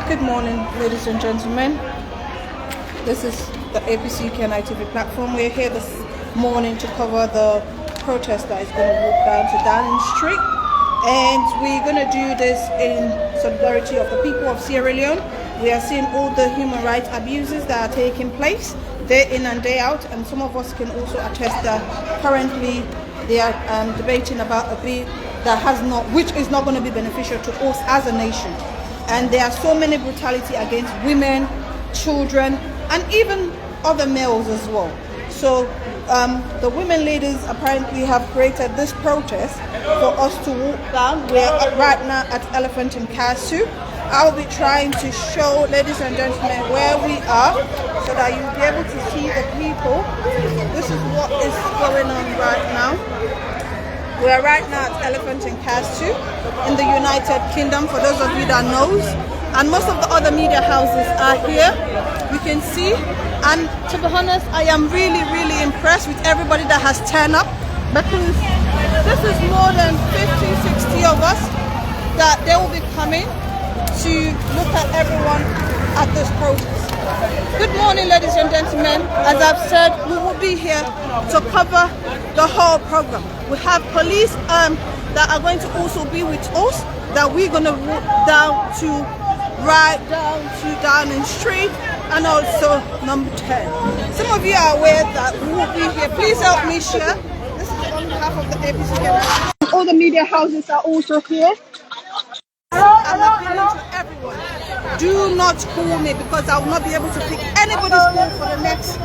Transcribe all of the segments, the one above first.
Good morning, ladies and gentlemen. This is the APC KNI TV platform. We're here this morning to cover the protest that is going to walk down to Downing Street. And we're going to do this in solidarity of the people of Sierra Leone. We are seeing all the human rights abuses that are taking place day in and day out. And some of us can also attest that currently they are debating about a bill that which is not going to be beneficial to us as a nation. And there are so many brutality against women, children, and even other males as well. So the women leaders apparently have created this protest for us to walk down. We're right now at Elephant and Castle. I'll be trying to show, ladies and gentlemen, where we are so that you'll be able to see the people. This is what is going on right now. We are right now at Elephant and Castle in the United Kingdom, for those of you that knows. And most of the other media houses are here. We can see. And to be honest, I am really, really impressed with everybody that has turned up, because this is more than 50, 60 of us that they will be coming to look at everyone at this protest. Good morning, ladies and gentlemen. As I've said, we will be here to cover the whole program. We have police that are going to also be with us, that we're going to walk down to Downing Street and also number 10. Some of you are aware that we will be here. Please help me share. This is on behalf of the APC. All the media houses are also here. I'm appealing to everyone. Do not call me, because I will not be able to pick anybody's call for the next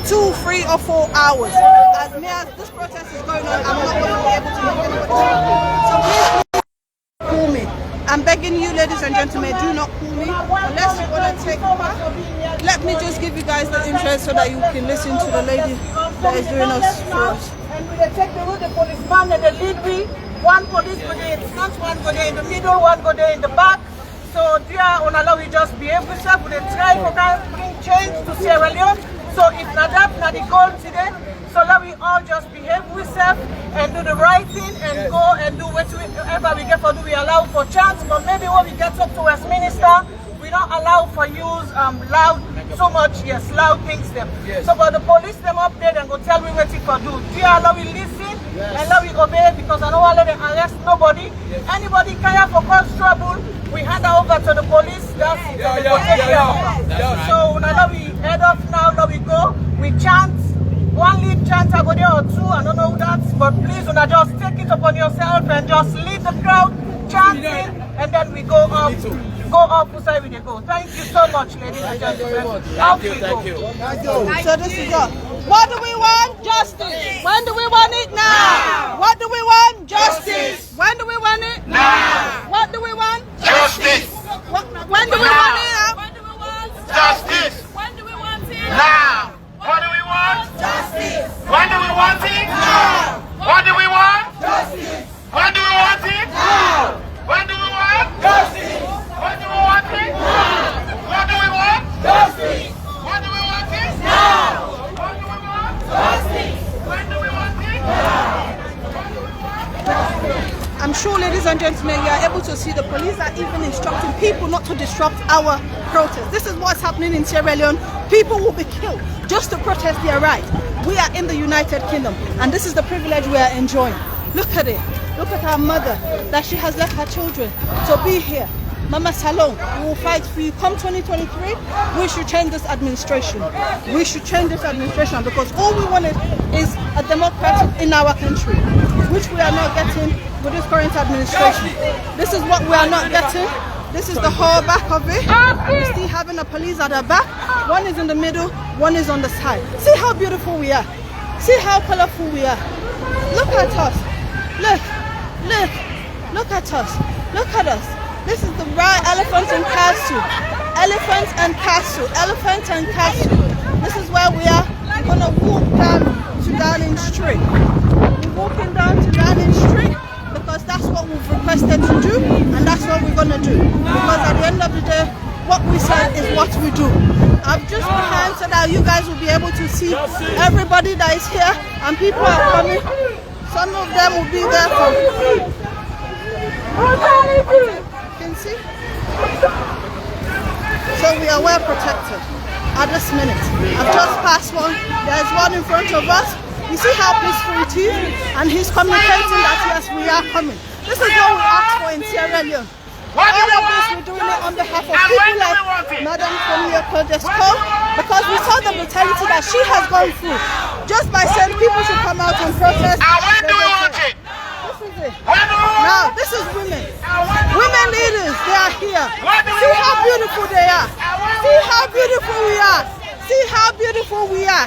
2, 3 or 4 hours. As this protest is going on, I'm not going to be able to pick anybody's call. So please call me. I'm begging you, ladies and gentlemen, do not call me unless you want to take part. Let me just give you guys the interest so that you can listen to the lady that is doing us for us. And we take the road, the policeman and the lead. One police go there in the front, one go there in the middle, one go there in the back. So dear Onala, we just behave ourselves. We try to bring change to Sierra Leone. So if not that, not the goal today. So let we all just behave ourselves and do the right thing and go and do whatever we get for do. We allow for chance, but maybe when we get up to Westminster, we don't allow for use loud things them. Yes. So but the police them up there and go tell me what for do. Dear Allah, we listen and let we obey, because I don't want to let them arrest nobody. Yes. Anybody care for cause trouble, we hand over to the police. That's it. So now we head off now, we go, we chant. One lead chant, I go there or two, I don't know that, but please do not just take it upon yourself and just lead the crowd chanting, and then we go up beside we go. Thank you so much, ladies and gentlemen. Thank you. So this is up. What do we want? Justice. When do we want it? Now. What do we want? Justice. When do we want it? Now. What do we want? Justice. When do we want it? When do we want justice? When do we want it? Now. What do we want? Justice. When do we want it? Now. What do we want? Justice. When do we want it? Now. When do we want? Justice. When do we want it? Now. What do we want? Justice. When do we want it? Now. What do we want? Justice. When do we want it? Now. What do we want? I'm sure, ladies and gentlemen, you are able to see the police are even instructing people not to disrupt our protest. This is what's happening in Sierra Leone. People will be killed just to protest their right. We are in the United Kingdom, and this is the privilege we are enjoying. Look at it. Look at our mother, that she has left her children to be here. Mama Salon, we will fight for you. Come 2023, we should change this administration. We should change this administration, because all we want is a democracy in our country, which we are not getting with this current administration. This is what we are not getting. This is the whole back of it. We're still having the police at the back. One is in the middle, one is on the side. See how beautiful we are. See how colorful we are. Look at us. Look at us. Look at us. This is the right Elephant and Castle. Elephant and Castle. Elephant and Castle. This is where we are. We're going to walk down to Downing Street. We're walking down to Downing Street because that's what we've requested to do, and that's what we're going to do. Because at the end of the day, what we say is what we do. I've just behind so that you guys will be able to see everybody that is here, and people are coming. Some of them will be there for... You can see? minute. I've just passed one. There's one in front of us. You see how peaceful it is? And he's communicating that yes, we are coming. This is what we asked for in Sierra Leone. All of this, we're doing it on behalf of people like Madam Kodesco, because we saw the brutality that she has gone through. Just by saying people should come out and protest. And when do we want it? This is it. When do we want Now, this is women. Women leaders, they are here. See how beautiful they are. See how beautiful we are. See how beautiful we are.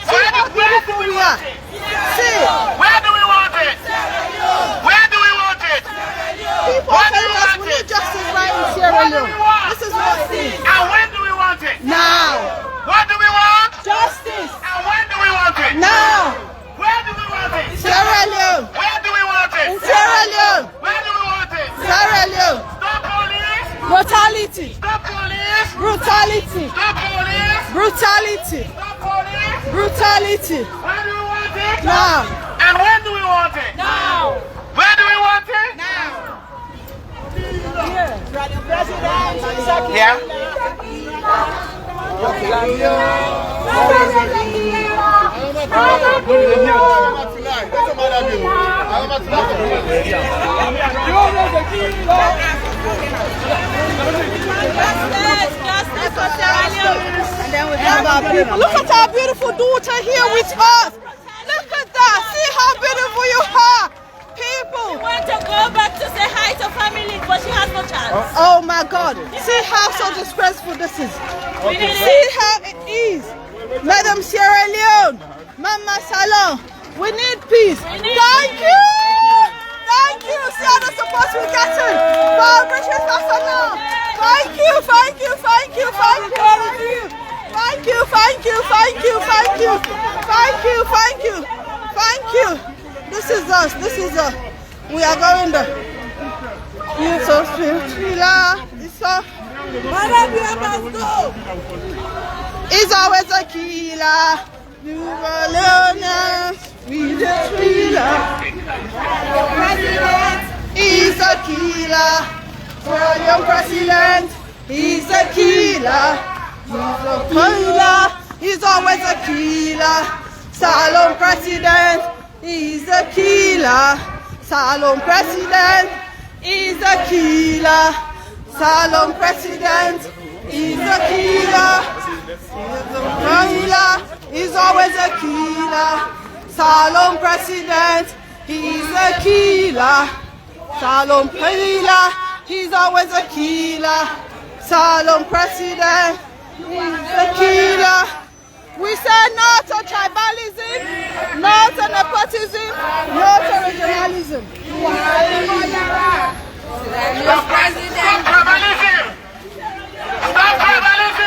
See how beautiful we are. See. Where do we want it? Where do we want it? People are telling us we need justice right in Sierra Leone. This is what it is. And when do we want it? Now. What do we want? Justice. And when do we want it? Now. Where do we want it? Sierra Leone. Where do we want it? In Sierra Leone. Where do we want it? Sierra Leone. Stop police! Brutality. Stop police! Brutality. Stop police! Brutality. Stop police! Brutality. Where do we want it? Now. And when do we want it? Now. Where do we want it? Yeah. Justice for Sierra Leone. And then we have our people. Look at our beautiful daughter here with us. Look at that. See how beautiful you are. People. We want to go back to say hi to family, but she has no chance. Oh my God. See how so disgraceful this is. See how it is. Madam Sierra Leone. Mama Salon. We need peace. Thank you. Thank you. See how the support we're getting. For British personnel. Thank you. Thank you. Thank you. Thank you. Thank you. Thank you. Thank you. Thank you. Thank you. Thank you. Thank you. This is us. This is us. We are going there. It's so thriller. It's so. It's always a killer. You are alone. We the thriller. President is a killer. Young president is a killer. He's a killer. He's always a killer. Salon president. He's a killer. Salon president is a killer. Salon president is a killer. He's always a killer. Salon president, he's a killer. Salon killer, he's always a killer. Salon president, he's a killer. We say no to tribalism, no to nepotism, no to regionalism. Stop tribalism! Stop tribalism!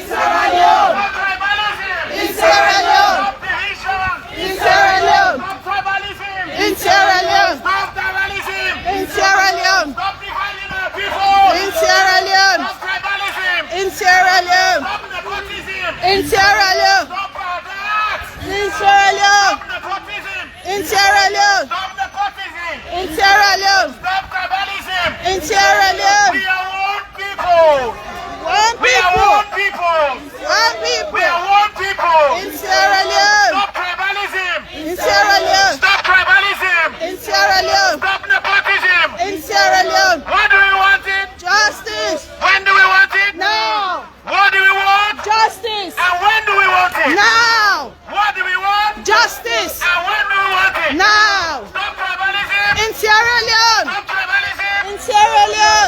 Sierra Leone. Stop tribalism! In Sierra Leone. Stop division! In Sierra Leone. Stop tribalism! In Sierra Leone. Stop tribalism! In Sierra Leone. Stop dividing our people! In Sierra Leone. Stop tribalism! In Sierra Leone. Stop nepotism! In Sierra Leone. Stop that! In Sierra Leone. Stop nepotism! In Sierra Leone. Stop nepotism! In Sierra Leone. Stop tribalism! In Sierra Leone. We are one people! One We are people. one people! One We people. are one people! In Sierra Leone. Stop tribalism! In Sierra Leone. Stop tribalism! In Sierra Leone. Stop nepotism! In Sierra Leone. When do we want it? Justice. When do we want it? Now. What do we want? Justice. And when do we want it? Now. What do we want? Justice. And when do we want it? Now. Stop tribalism! In Sierra Leone. Stop tribalism! In Sierra Leone.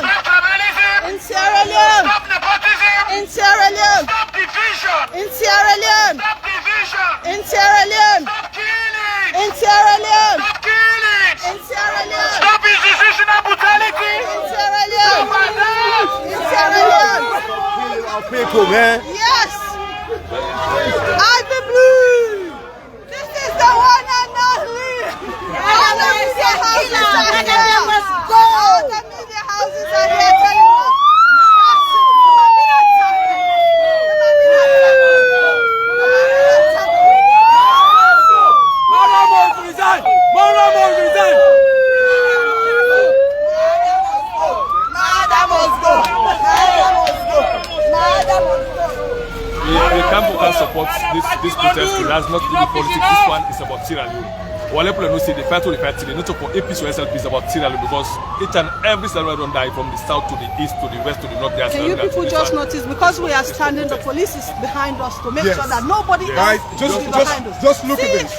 this protest, it has not to do with politics. This one is about Sierra Leone. While people say they fight to the fight, they not for APC or SLP is about Sierra Leone because each and every Sierra Leone die from the south to the east to the west to the north. Can you people just notice because we are standing, the police is behind us to make sure that nobody else is behind us. Just look at this.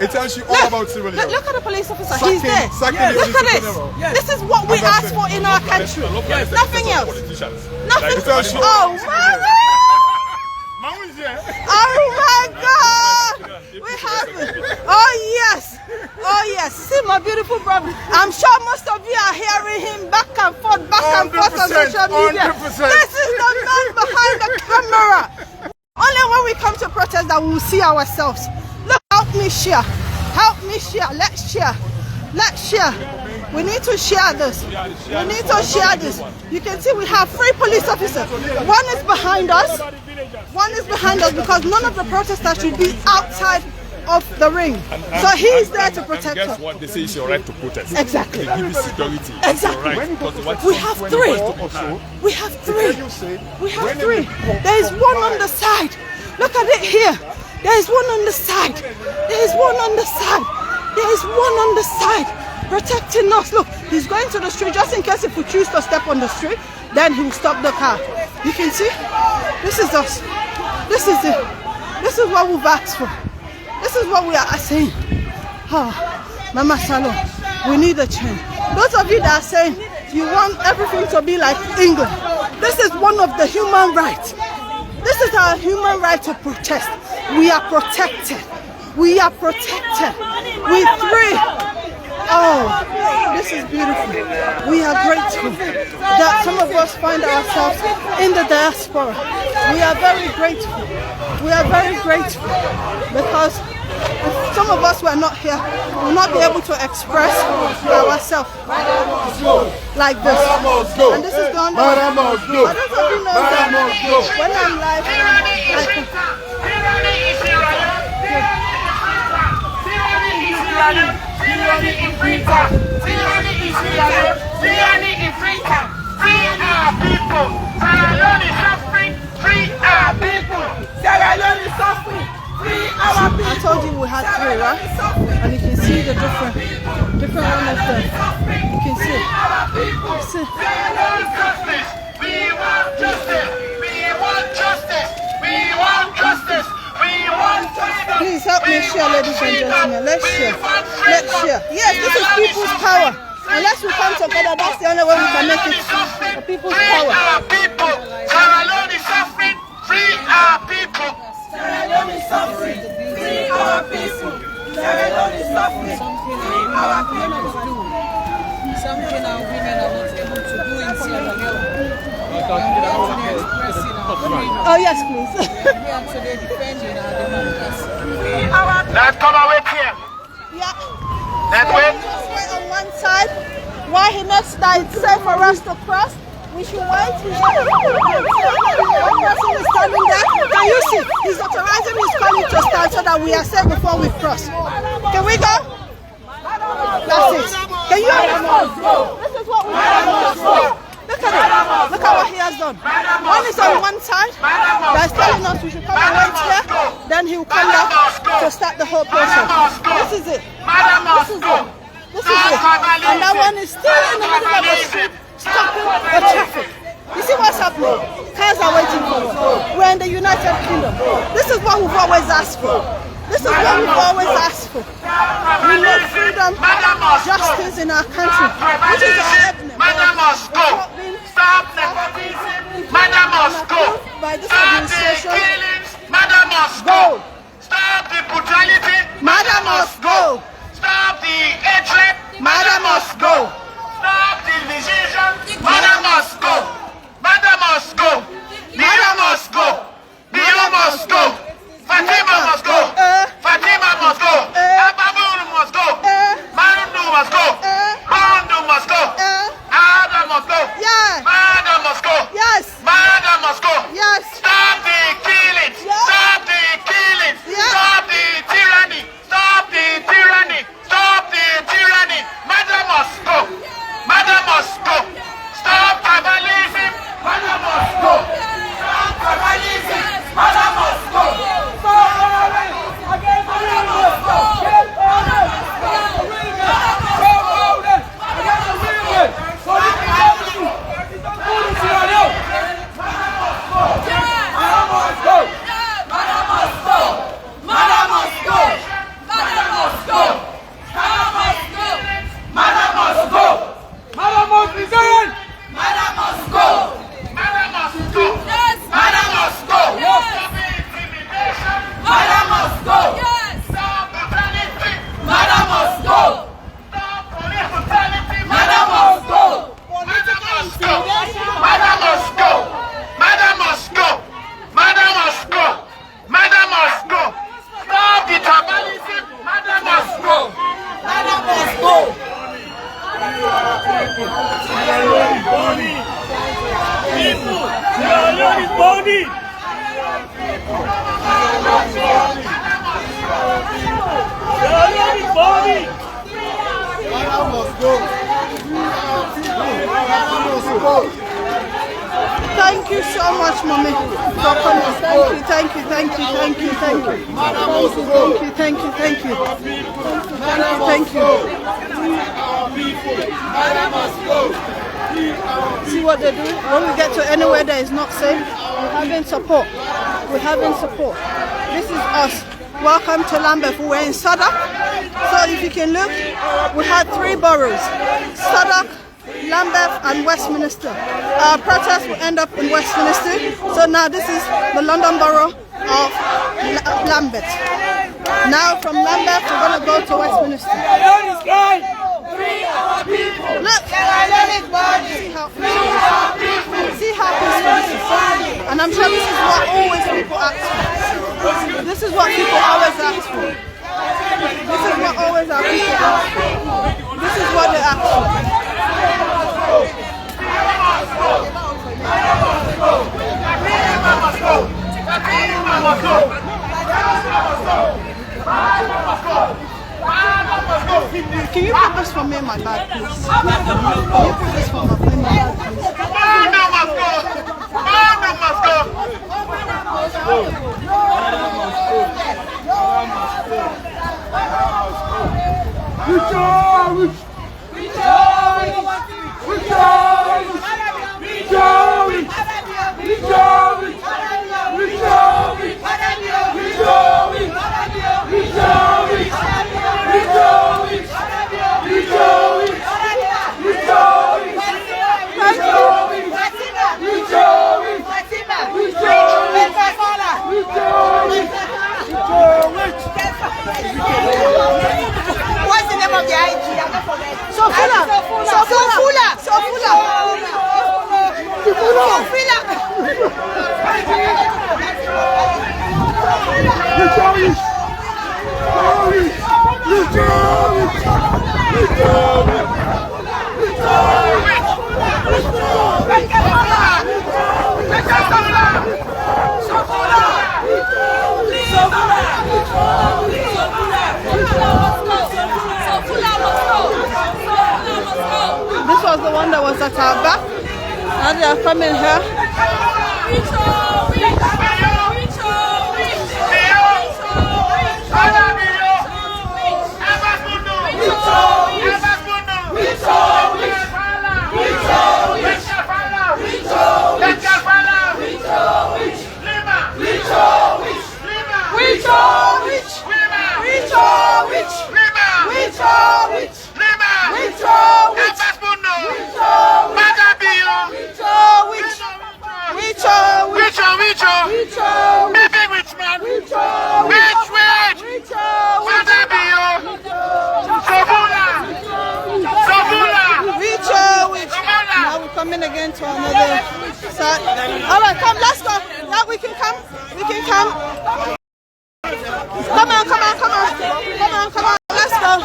It tells you all about Sierra Leone. Look at the police officer. He's there. Look at this. This is what we asked for in our country. Nothing else. Nothing. Oh my God. Oh my God! We have it. Oh yes! Oh yes! See my beautiful brother. I'm sure most of you are hearing him back and forth on social media. 100%. This is the man behind the camera. Only when we come to protest that we will see ourselves. Look, help me share. Help me share. Let's share. Let's share. We need to share this. We need to share this. You can see we have 3 police officers. One is behind us. One is behind us because none of the protesters should be outside of the ring. So he's there to protect us. Guess what? They say it's your right to protest. Exactly. They give you security. Exactly. We have 3. We have 3. We have 3. There is one on the side. Look at it here. There is one on the side. There is one on the side. There is one on the side. Protecting us. Look, he's going to the street just in case if we choose to step on the street, then he'll stop the car. You can see, this is us. This is it. This is what we've asked for. This is what we are saying. Oh, Mama Salon, we need a change. Those of you that are saying you want everything to be like England, this is one of the human rights. This is our human right to protest. We are protected. We are protected. We free. Oh, this is beautiful. We are grateful that some of us find ourselves in the diaspora. We are very grateful. We are very grateful because if some of us were not here, we will not be able to express ourselves like this. And this is the only way. I don't know if you know that when I'm live, Tyranny in Africa, tyranny in Sierra Leone, tyranny in Africa. Free our people. Sierra Leone is suffering. Free our people. Sierra Leone is suffering. Free our people. I told you we had 3, right? And you can see the different one of them. You can see. See. Sierra Leone justice. We want justice. We want justice. We want justice. We want justice. Please help me share, ladies and gentlemen. Let's share. Let's share. Yes, this is people's power. Unless we come together, that's the only way we can make it the people's power. Free our people. Sierra Leone is suffering. Free our people. Sierra Leone is suffering. Free our people. Sierra Leone is suffering. Free our people. Something our women are not able to do in Sierra Leone. Oh yes, please. Let's come and wait here. Yeah. Let's wait. Just wait on one side. While he makes that it's safe for us to cross, we should wait. One person is standing there. Can you see? He's authorizing his colleague to stand so that we are safe before we cross. Can we go? That's it. Can you understand? This is what we have. Look at it. Look at what he has done. One is on one side. That's telling us we should come and wait here. Then he will come back to start the whole process. This is it. This is it. This is it. And that one is still in the middle of the street, stopping the traffic. You see what's happening? Cars are waiting for us. We're in the United Kingdom. This is what we've always asked for. This is what we've always asked for. We need freedom, justice in our country, which is our ethnic. Madam must go. Stop nepotism. Madam must go. By this Stop the administration, killings. Madam must go. Stop the brutality. Madam must go. Stop the hatred. Madam must go. Stop the division. Madam must go. Madam must go. Nia must go. Nia must go. Fatima must go. Fatima must go. Ababuru must go. Mandu must go. Mandu must go. Adam must go. Yes. Madam must go. Yes. Madam must go. Yes. Stop the killings. Yes. Stop the killings. Yes. Stop the tyranny. Stop the tyranny. Stop the tyranny. Madam must Sierra Leone is burning. People, Sierra Leone is burning. Sierra Leone is burning. Ghana must go. Ghana must go. Thank you so much, Mommy, for coming. Thank you. Thank you. See what they're doing? When we get to anywhere that is not safe, we're having support. This is us. Welcome to Lambeth. We're in Sadak. So if you can look, we had 3 boroughs: Sadak, Lambeth and Westminster. Our protest will end up in Westminster. So now this is the London Borough of Lambeth. Now from Lambeth we're going to go to Westminster. Look! See how peaceful this is. And I'm sure this is what always people ask for. This is what people always ask for. This is what always our people ask for. This is what they ask for. Can you put this for me in my bag, please? Can you put this for me in my bag, please? What's the name of the IG? Sofula. This was the one that was at our back. Now they are coming here. Coming again to another side. All right, come, let's go. Yeah, we can come. Come on. Let's go.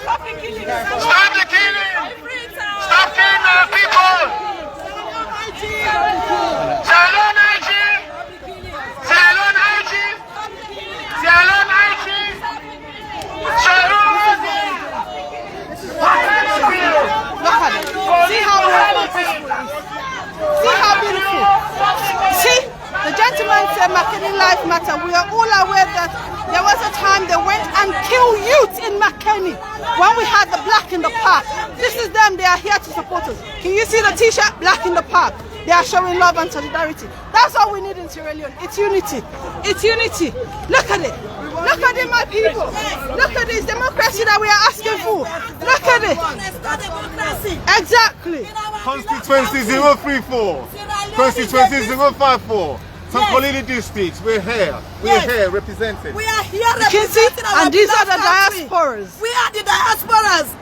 Stop the killing. Stop killing our people. Sierra Leone IG. Look at it. See how beautiful. See, the gentleman said Makeni life matter. We are all aware that there was a time they went and killed youth in Makeni when we had the black in the park. This is them. They are here to support us. Can you see the t-shirt? Black in the park. They are showing love and solidarity. That's all we need in Sierra Leone. It's unity. Look at it. Look at it, my people. Look at this democracy that we are asking for. Look at it. Exactly. Constituency 034. Constituency 054. Some Colony districts. We're here representing. We are here representing our and these are the diasporas. We are the diasporas.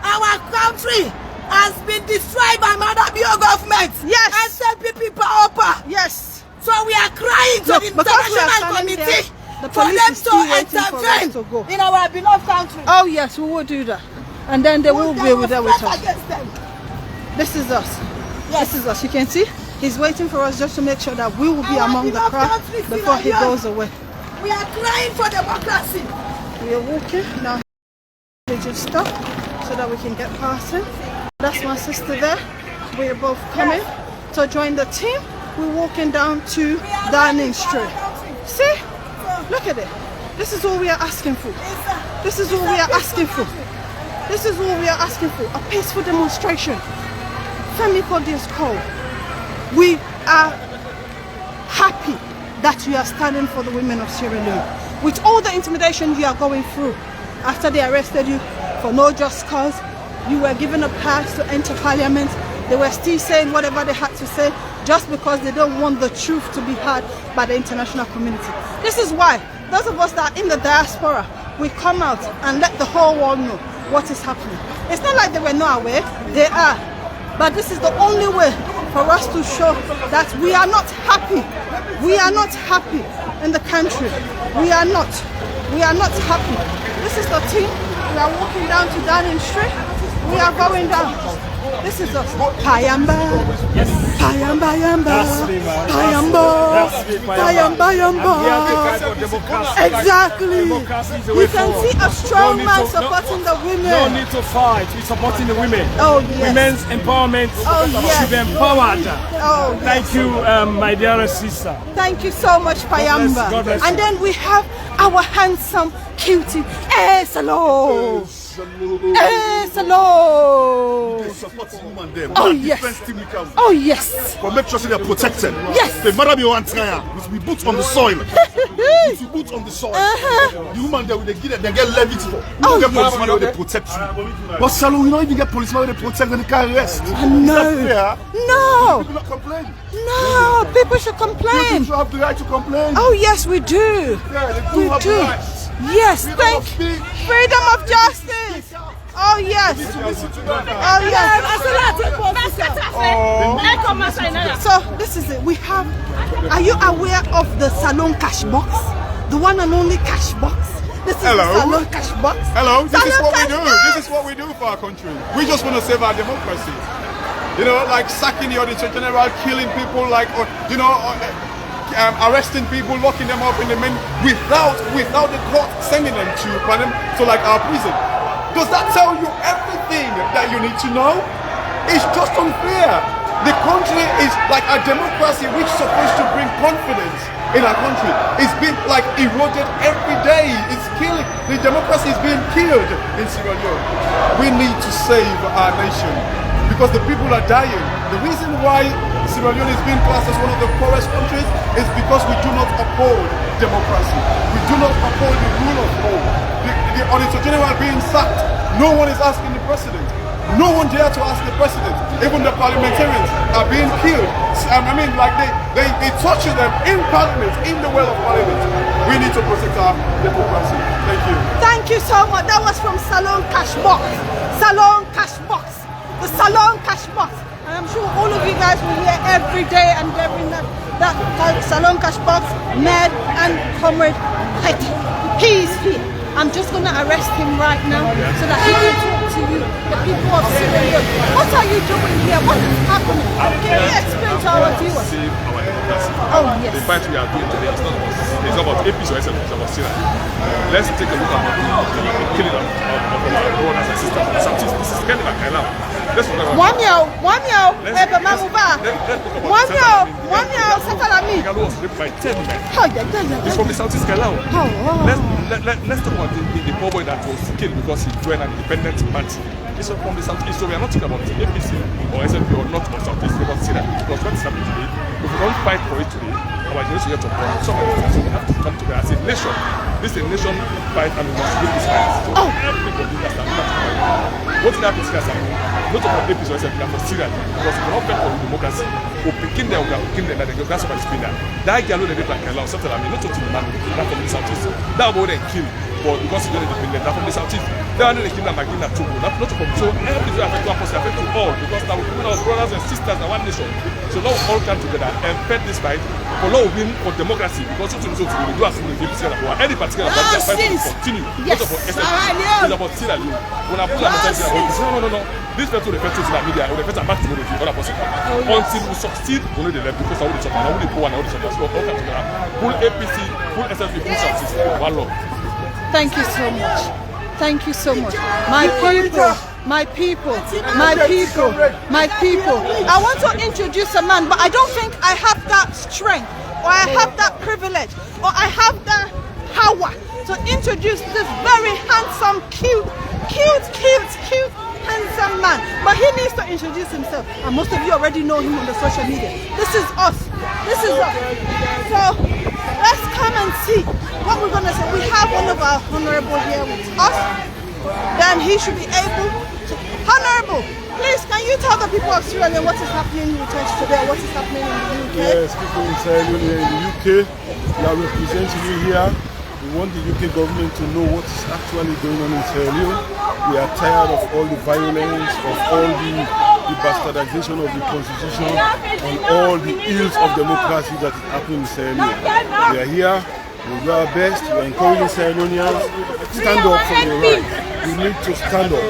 Our country has been destroyed by Madabio government. Yes. SLPP Paopa. Yes. So we are crying to the international committee the for them to intervene in our beloved country. Oh yes, we will do that. and then they will be with us. Against them. This is us. Yes. This is us. You can see he's waiting for us just to make sure that we will be among the crowd before he goes away. We are crying for democracy. We are walking now. They just stop so that we can get past him. That's my sister there. We are both coming to join the team. We're walking down to Downing Street. See? Look at it. This is all we are asking for. This is all we are asking for. This is all we are asking for. A peaceful demonstration. Femi Kodi's call. We are happy that you are standing for the women of Sierra Leone. With all the intimidation you are going through, after they arrested you for no just cause, you were given a pass to enter parliament. They were still saying whatever they had to say just because they don't want the truth to be heard by the international community. This is why those of us that are in the diaspora, we come out and let the whole world know what is happening. It's not like they were not aware, they are. But this is the only way for us to show that we are not happy. We are not happy in the country. We are not. We are not happy. This is the team. We are walking down to Downing Street. We are going down. This is us. Payamba. Yes. Payamba yamba. That's me, man. Payamba. That's me, Payamba yamba. I'm here to fight for democracy. Exactly. Democracy is the way You can forward. see a strong No need man to- supporting the women. No need to fight. We're supporting the women. Oh, yes. Women's empowerment Oh, yes. should be empowered. Oh, yes. Thank you, my dearest sister. Thank you so much, Payamba. God bless And you. then we have our handsome cutie, Esalo. Esalo. Support the woman there. Oh, Man, yes. defense team we can. Oh, yes. But make sure they're protected. Yes. The matter be one tire. We boots on the soil. We boots on the soil. The woman there, they get levied for. Oh, They get yes. policeman where they protect you. But Salo, you know if you get policeman where they protect, then they can't arrest. No. Is that fair? No. People not complain. No. People should People complain. should have the right to complain. Oh, yes, we do. Yeah, they do We have do. the rights. Yes, Freedom thank of speech. freedom of justice. Oh, yes. Oh, yes. So this is it. We have. Are you aware of the Salon cash box? The one and only cash box. This is Hello. the Salon cash box. Hello, this is Salon what we cash do. box. This is what we do for our country. We just want to save our democracy. You know, like sacking the auditor general, killing people, like, arresting people, locking them up in the men without the court sending them to like our prison. Does that tell you everything that you need to know? It's just unfair. The country is like a democracy which is supposed to bring confidence in our country. It's been like eroded every day. It's killing. The democracy is being killed in Sierra Leone. We need to save our nation because the people are dying. The reason why Sierra Leone is being classed as one of the poorest countries is because we do not uphold democracy. We do not uphold the rule of law. The Auditor General being sacked, no one is asking the president. No one dare to ask the president. Even the parliamentarians are being killed. They torture them in parliament, in the well of parliament. We need to protect our democracy. Thank you. Thank you so much. That was from Salon cash box. Salon cash box. The Salon cash box. And I'm sure all of you guys will hear every day and every night that Salon cash box, Ned and Comrade Petty. He is here. I'm just going to arrest him right now so that he can talk to you, the people of Sierra Leone. What are you doing here? What is happening? Can you explain to our viewers? Save our democracy. Oh, yes. The fight we are doing today is not about APs or SL, it's about Sierra Leone. Let's take a look at the killing of our brothers and sisters. This is Kenny Makeni. Let's look at Galo was raped by 10 men. He's from the Southeast Kalau. Let's talk about the poor boy that was killed because he joined an independent party. He's from the Southeast, so we are not talking about the APC or SLP or not or Southeast, about Syria. Because what is happening today, if we don't fight for it today, our generation will get to burn. So we have to come together as a nation. This is a nation fight and we must win this fight. So everybody that's what will happen to Syria? Not about APC or SLP, but for Syria. Because we are not fight for democracy. picking them, that they go grasp by spinner. That girl who they did like a lot, something I mean, not to the man, not from the southeast. That boy they kill, but because he's not independent, not from the southeast. They are not the killer Makeni Tombo, not from so everything affect one person, affect to all, because now we put our brothers and sisters in one nation. So now we all come together and fight this fight for law win for democracy, because we do as we do any particular fight will continue. Yes, it's about Sierra Leone. When I put that mentality, no. This person will refer to the media, will refer to back to the other person. Until we succeed, we know the left because I will support, I will poor, and I will support. So all come together. Full APC, full SLP, full success. One love. Thank you so much. Thank you so much. My people. I want to introduce a man, but I don't think I have that strength, or I have that privilege, or I have that power to introduce this very handsome, cute, handsome man. But he needs to introduce himself, and most of you already know him on the social media. This is us. So let's come and see what we're gonna say. We have one of our honorable here with us. Then he should be able to. Honorable, please, can you tell the people of Sierra Leone what is happening with us today? What is happening in the UK? Yes, people in Sierra Leone here in the UK, we are representing you here. We want the UK government to know what is actually going on in Sierra Leone. We are tired of all the violence, of all the bastardization of the constitution, and all the ills of democracy that is happening in Sierra Leone. We are here, we do our best, we are encouraging Sierra Leoneans, stand up for your rights. We need to stand up,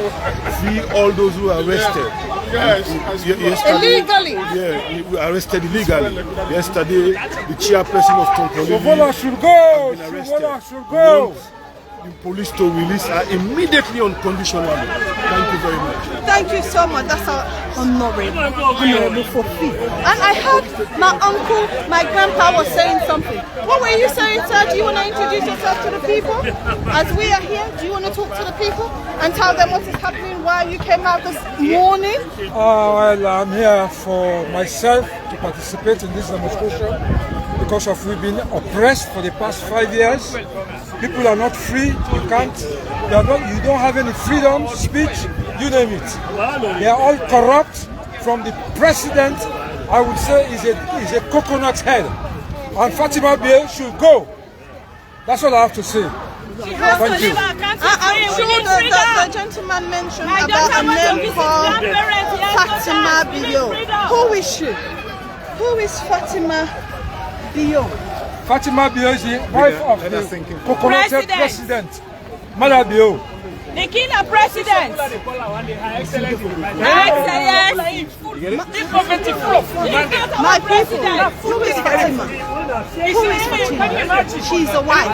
free all those who are arrested. Illegally? Yeah, we arrested illegally. Yesterday, the chairperson of Tombo should go. The police to release her immediately unconditionally. Thank you very much. Thank you so much. That's our honorable for free. And I heard my uncle, my grandpa was saying something. What were you saying, sir? Do you want to introduce yourself to the people? As we are here, do you want to talk to the people and tell them what is happening, why you came out this morning? Well, I'm here for myself to participate in this demonstration because we've been oppressed for the past 5 years. People are not free. You don't have any freedom, speech, you name it. They are all corrupt. From the president, I would say, is a coconut head. And Fatima Bie should go. That's all I have to say. Thank you. I'm sure the gentleman mentioned about a name called Fatima Bio. Who is she? Who is Fatima Bio? Fatima Bio is the wife of the coconut head president, Mala Bio. The killer president. My people, who is Fatima? Who is Fatima? She's a wife.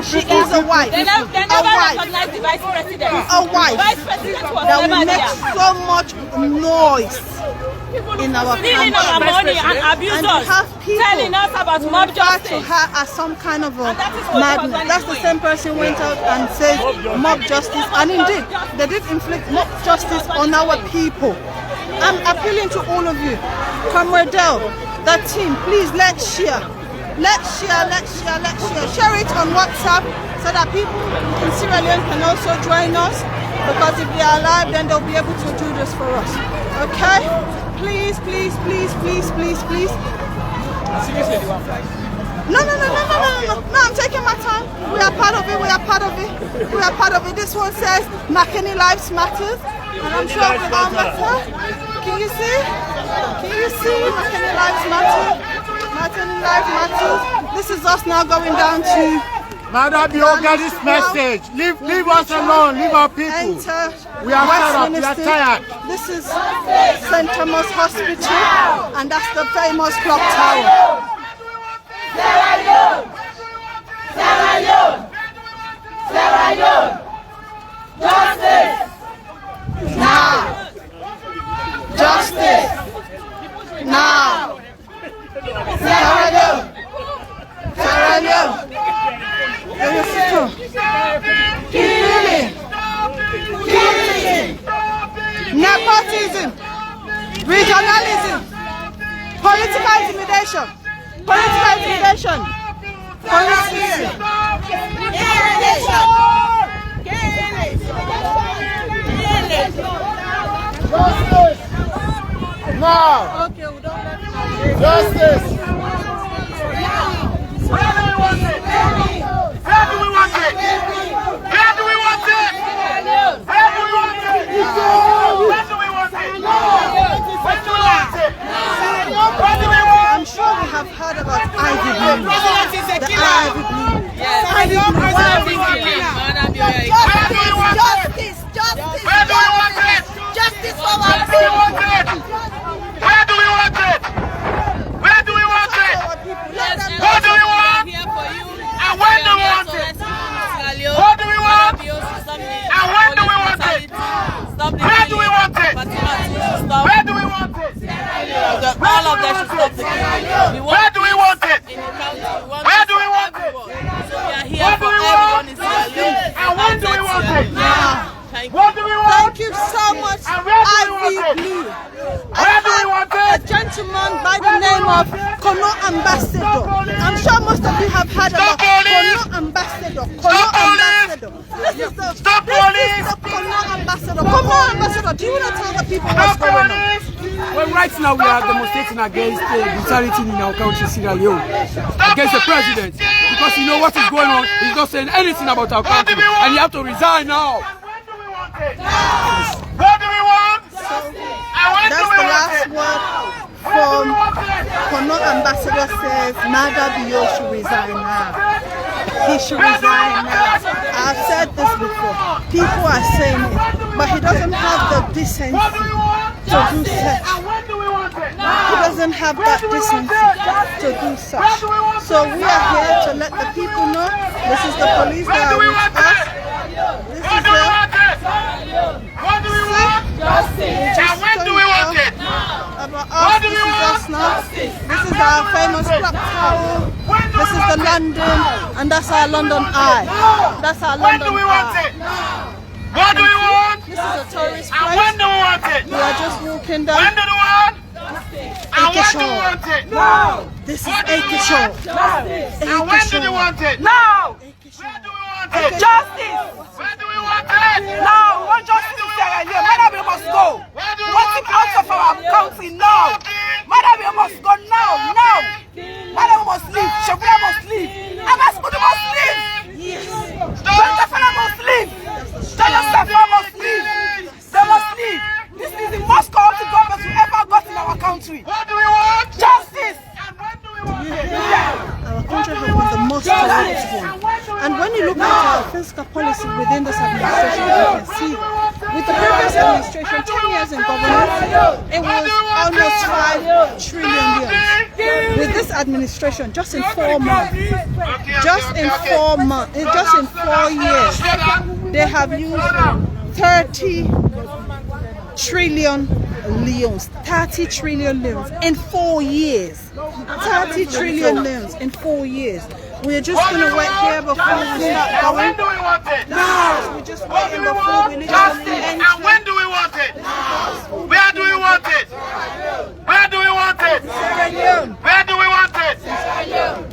She is a wife. They never recognized the vice president. A wife Vice president was that will never make there. so much noise in our Stealing our country. money and abuse And us, have people telling us about mob refer to justice. her as some kind of a that is what madness. was That's the same person who went out and said mob justice, and indeed they did inflict mob justice on our people. I'm appealing to all of you, Comrade Del, that team, please let's share. Let's share it on WhatsApp so that people in Sierra Leone can also join us, because if they are alive, then they'll be able to do this for us. Okay? Please. No, I'm taking my time. We are part of it. This one says Makeni lives matters, and I'm sure we all matter. Can you see? Makeni lives matters. This is us now going down to Madam, you get this message. Leave us alone. Leave our people. We are tired. We are tired. This is St. Thomas Hospital, and that's the famous clock tower. Sierra Leone. Justice. Now. Sierra Leone. Killing. Nepotism. Regionalism. Political intimidation. Now. Okay, we don't let him. Justice. Where do we want it? Where do we want it? Where do we want it? Where do we want it? Where do we want it? Where do we want it? Where do we want it? I'm sure we have heard about Ivy Blue. The Ivy Blue. Yes. Where do we want it? Justice. Where do we want it? Justice for Where our do we want it? Where do we want it? Where do we want it? What do we want? Here for you. And when do we want it? What do we want? And when do we want it? Where do we want it? Where do we want it? All of them should stop the killing. Where do we want it? Where do we want it? So we are here for everyone in Sierra Leone. And when do we want it? Thank What do we want? Thank you so much, And where do we want Ivy it? Blue. Where do we want A it? gentleman by the name of Kono Ambassador. I'm sure most of you have heard about Kono Ambassador. Kono Ambassador. This is the Kono Ambassador. Kono Ambassador, do you want to tell the people what's going on? Well, right now we are demonstrating against brutality in our country, Sierra Leone, against the president, because you know what is going on. He's not saying anything about our country, and you have to resign now. What do we want? And when do That's we the want last it? word from Kono Ambassador says Nada Bio should resign now. He should resign now. I've said this before. People are saying it, but he doesn't have the decency to do such. He doesn't have that decency to do such. So we are here to let the people know this is the police that are with us. This is the What do we want? And when do we want it? about us. This is us now. This is our famous black towel. This is the London, and that's our London Eye. That's our When do London we want Eye. it? What do we want? This is a tourist And when place. do we want it? We are just walking When down. do we want? And when do we want it? This is What do we Akisho. want? And when do we want it? Now. Where do we want it? Justice. Where do we want it? Now. We want justice in Sierra Leone. Madam, must go. Where do We we want want him out of our country now. Madam, must go now. Now. Madam must leave. Shabra must leave. Amaskudu must leave. Dr. Fana must leave. Dr. Safa must leave. They must leave. This is the most corrupt government we ever got in our country. What do we want? Justice. And when do we want it? Our country has been the most corrupt one. And when you look at our fiscal policy within this administration, you can see with the previous administration, 10 years in government, it was almost 5 trillion years. With this administration, just in 4 months, just in 4 years, they have used 30 trillion leons, 30 trillion leons in 4 years. 30 trillion leons in 4 years. We're just going to wait here before we start And when going. do we want it? Now, we're just What do waiting we before want? we literally Justice. And enter. when do we want it? Where do we want it? Where do we want it? Where do we want it?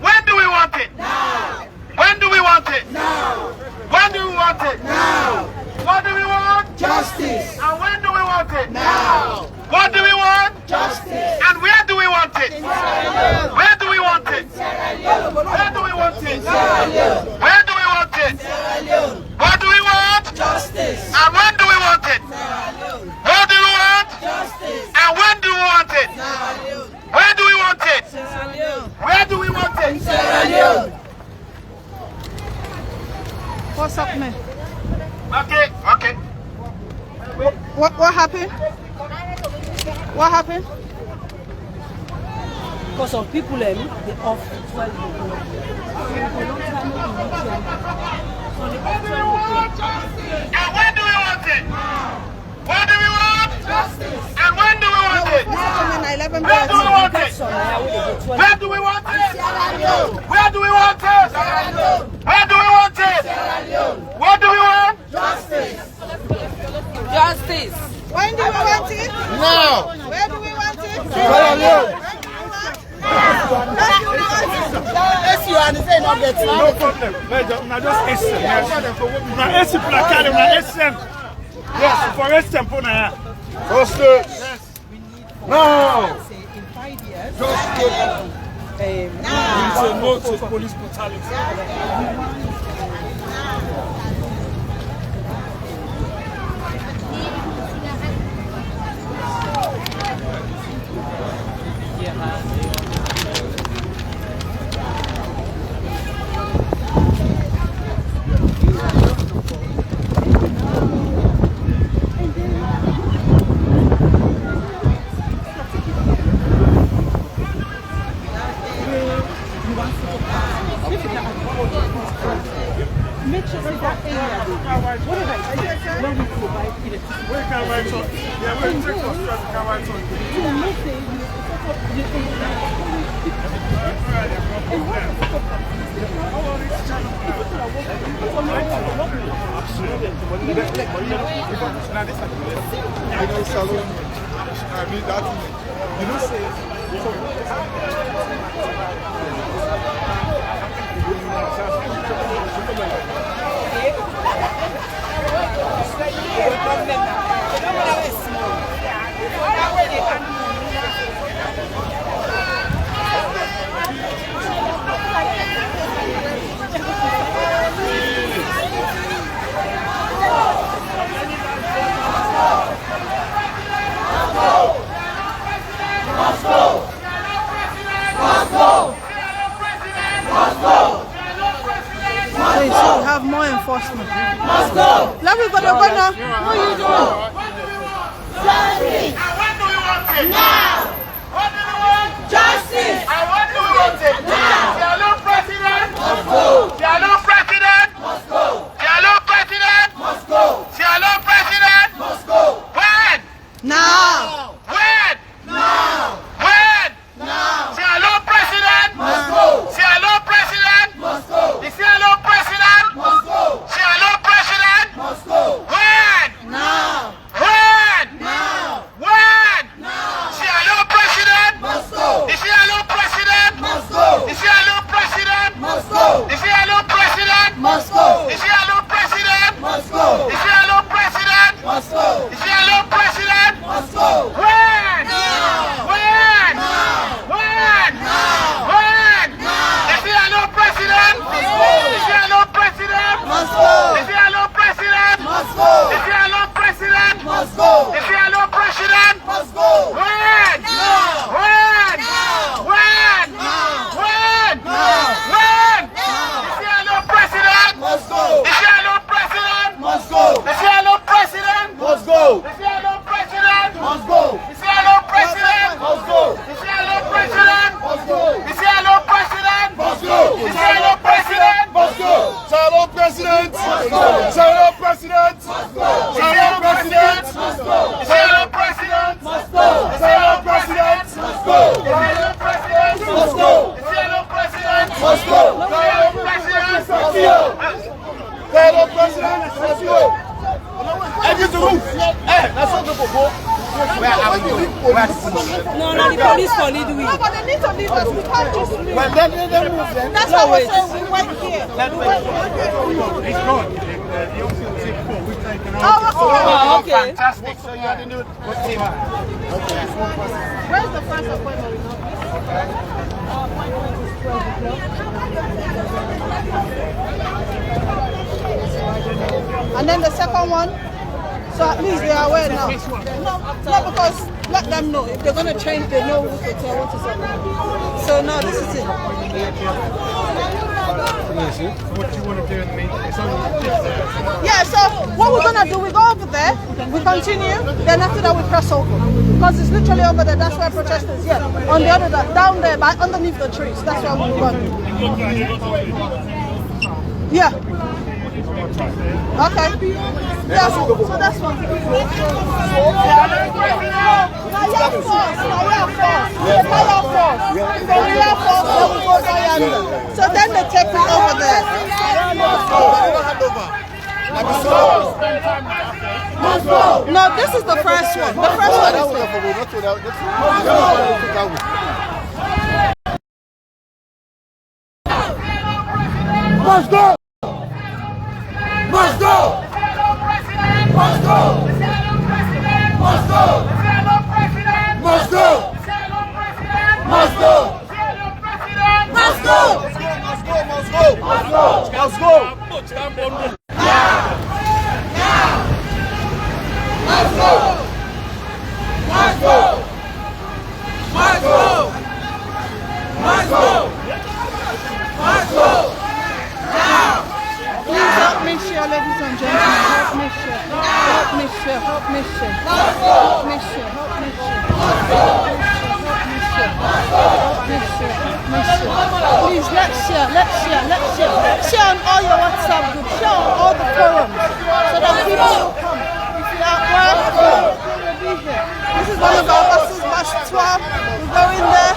When do we want it? When do we want it? When do we want it? What do we want? Justice. And when do we want it? What do we want? Justice. And where do we want it? Where do we want it? Where do we want it? Where do we want it? What do we want? Justice. And when do we want it? What do we want? Justice. And when do we want it? Where do we want it? Where do we want it? Sierra Leone. What's happening? Okay, okay. What happened? What happened? Because some people they off. And when do we want it? What do we want? Justice. And when do we want it? Where do we want it? Where do we want it? Where do we want it? Where do we want it? What do we want? Justice. Justice. When do we want it? Now. Where do we want it? Sierra Leone. Yes, you understand. Not get No problem. Now just SM. Now SM placard. Now SM. Yes, for SM. Hostage. Yes. No! Say in 5 years. No to police brutality. Make sure that area. What is it? When we provide electricity. Where can I talk? Yeah, we're take us to can I talk? They should have more enforcement. Let me go to Ghana. What are you doing? Justice! And when do we want it? Now! What do we want? Justice! And when do we want it? Now! Sierra President! Must go! Sierra President! Must go! Sierra President! Must go! Sierra President! Must go! When? Now! When? Now! When? Now! Sierra President! Must go! Sierra President! Must go! The Sierra President! Must go! Sierra President! Must go! When? Now! When? Now! When? Now! Sierra President! Must go! The Sierra President! Must go! The Sierra President! Must go! The Sierra President! Must go! The Sierra President! Must go! The Sierra President! Must go! The Sierra President! Must go! When? Now! When? Now! When? Now! When? Now! The Sierra President! Must go! The Sierra President! Must go! The Sierra President! Must go! The Sierra President! Must go! The Sierra President! Must go! When? Now! When? Now! When? Now! When? Now! When? Now! The Sierra President! Must go! The Sierra President! Must go! The Sierra President! Must go! The Sierra President! Must go! The Sierra President! Must go! The Sierra President! Must go! The Sierra President! Must go! The Sierra President! Must go! Sierra President! Must go! Sierra President! Must go! Sierra President! Must go! The Sierra President! Must go! The Sierra President! Must go! The Sierra President! Must go! The Sierra President! Must go! The Sierra President! Sierra President! Let's go! Exit the roof! Hey, that's not the football. Where are we going? No, no, the police for lead we. No, but they need to leave us. We can't just leave. Well, then move then. That's why we're saying we went here. It's gone. The officer was here before. We've taken over. Oh, okay. Fantastic. So you had to do it. Where's the first appointment? And then the second one, so at least they are aware now. No, because let them know. If they're going to change, they know who to tell what to say. So now this is it. What do you want to do in the meantime? It's only just there. Yeah, so what we're going to do, we go over there, we continue, then after that we press over. Because it's literally over there, that's where protesters, yeah. On the other, down there, by underneath the trees, that's where we're going. Yeah. Okay. Yeah, so that's one. So then they take it over there. No, this is the first one. The first one is Must go! Must go! Must go! Must go! Must go! Must go! Must go! Must go! Must go! Must go! Now! Please help me share, ladies and gentlemen. Help me share. Help me share. Help me share. Help me share. Help me share. Help me share. Help me share. Help me share. Please let's share. Let's share. Let's share. Share on all your WhatsApp groups. Share on all the forums so that people will come. If you're at work, you'll be here. This is one of our buses, bus 12. We're going there.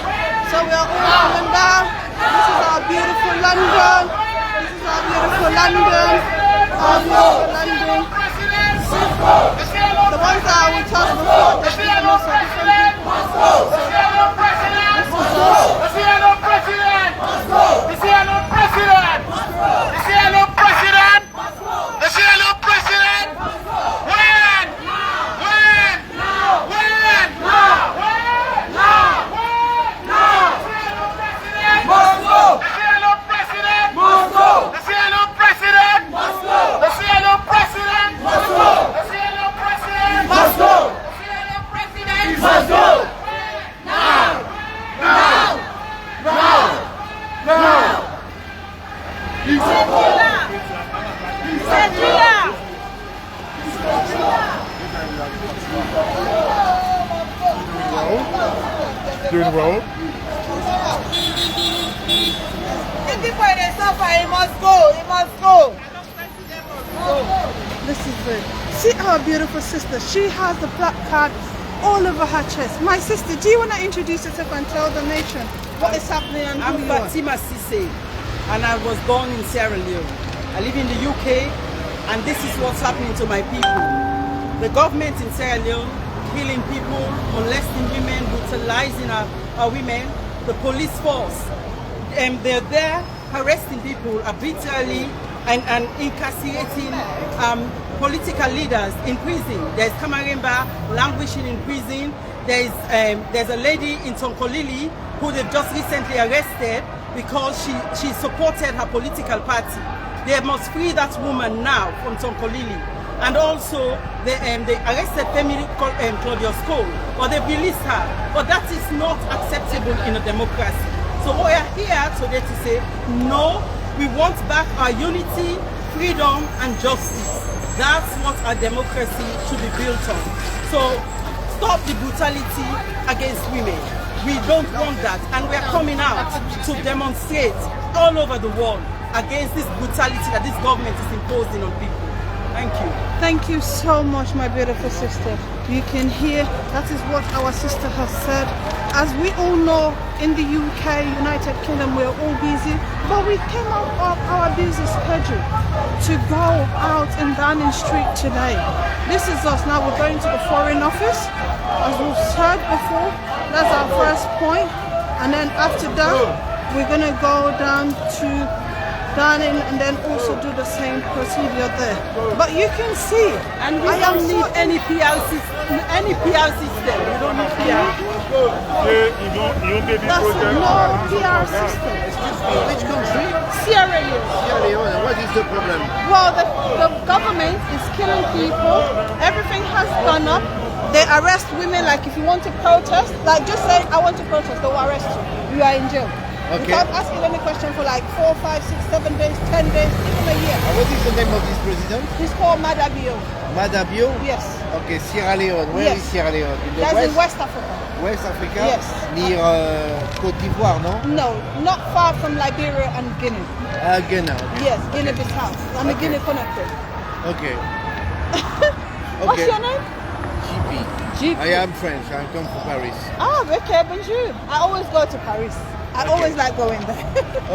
So we are all coming down. This is our beautiful London. This is our beautiful London. Our beautiful London. The ones that are with us before, they've given us a different people. This is us. Doing well. The people they suffer, he must go, he must go. This is it. See our beautiful sister. She has the black card all over her chest. My sister, do you want to introduce yourself and tell the nation what is happening and who you are? I'm Fatima Sise, and I was born in Sierra Leone. I live in the UK, and this is what's happening to my people. The government in Sierra Leone killing people, molesting women, brutalizing our women. The police force, they're there arresting people arbitrarily and incarcerating political leaders in prison. There's Kamaremba languishing in prison. There's a lady in Tonkolili who they've just recently arrested because she supported her political party. They must free that woman now from Tonkolili. And also, they arrested Femili Claudius Cole, but they released her. But that is not acceptable in a democracy. So we are here today to say, no, we want back our unity, freedom, and justice. That's what our democracy should be built on. So stop the brutality against women. We don't want that. And we are coming out to demonstrate all over the world against this brutality that this government is imposing on people. Thank you. Thank you so much, my beautiful sister. You can hear that is what our sister has said. As we all know, in the UK, United Kingdom, we're all busy, but we came out of our busy schedule to go out in Downing Street today. This is us now. We're going to the Foreign Office, as we've said before. That's our first point, and then after that, we're gonna go down to Downing and then also do the same procedure there. But you can see, and we don't need any PR system. Any PR system. We don't need PR. That's no PR system. Which country? Sierra Leone. Sierra Leone. What is the problem? Well, the government is killing people. Everything has gone up. They arrest women, like if you want to protest, like just say, I want to protest, they will arrest you. You are in jail. Okay. Without asking any question for like 4, 5, 6, 7 days, 10 days, even a year. What is the name of this president? He's called Madabio. Madabio? Yes. Okay, Sierra Leone. Where is Sierra Leone? In the That's west? in West Africa. West Africa? Yes. Near Côte d'Ivoire, no? No, not far from Liberia and Guinea. Guinea. Okay. Yes, Guinea-Bissau. I'm a Guinea connected. Okay. What's your name? GP. I am French. I come from Paris. Ah, okay, bonjour. I always go to Paris. I always like going there.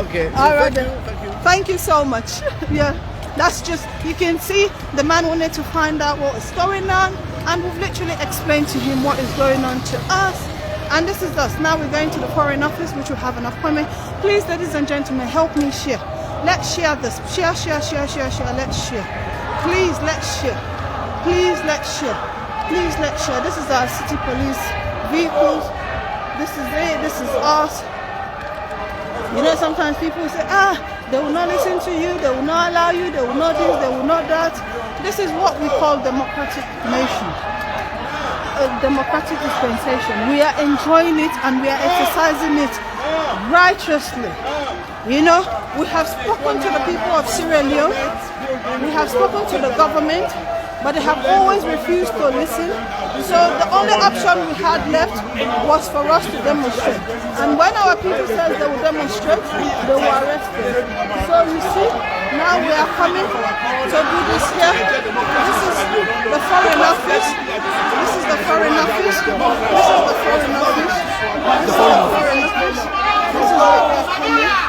Okay. So All right. Thank you. Thank you so much. Yeah, that's just, you can see the man wanted to find out what is going on, and we've literally explained to him what is going on to us. And this is us. Now we're going to the Foreign Office, which will have an appointment. Please, ladies and gentlemen, help me share. Let's share this. Share, share, share, share, share. Let's share. Please, let's share. Please, let's share. Please, let's share. This is our city police vehicles. This is it. This is us. You know, sometimes people say, They will not listen to you, they will not allow you, they will not this, they will not that. This is what we call democratic nation. A democratic dispensation. We are enjoying it and we are exercising it righteously. You know, we have spoken to the people of Sierra Leone, we have spoken to the government, but they have always refused to listen. So the only option we had left was for us to demonstrate. And when our people said they would demonstrate, they were arrested. So you see, now we are coming to do this here. This is the foreign office. This is the foreign office. This is the foreign office. This is the foreign office. This is where we are coming.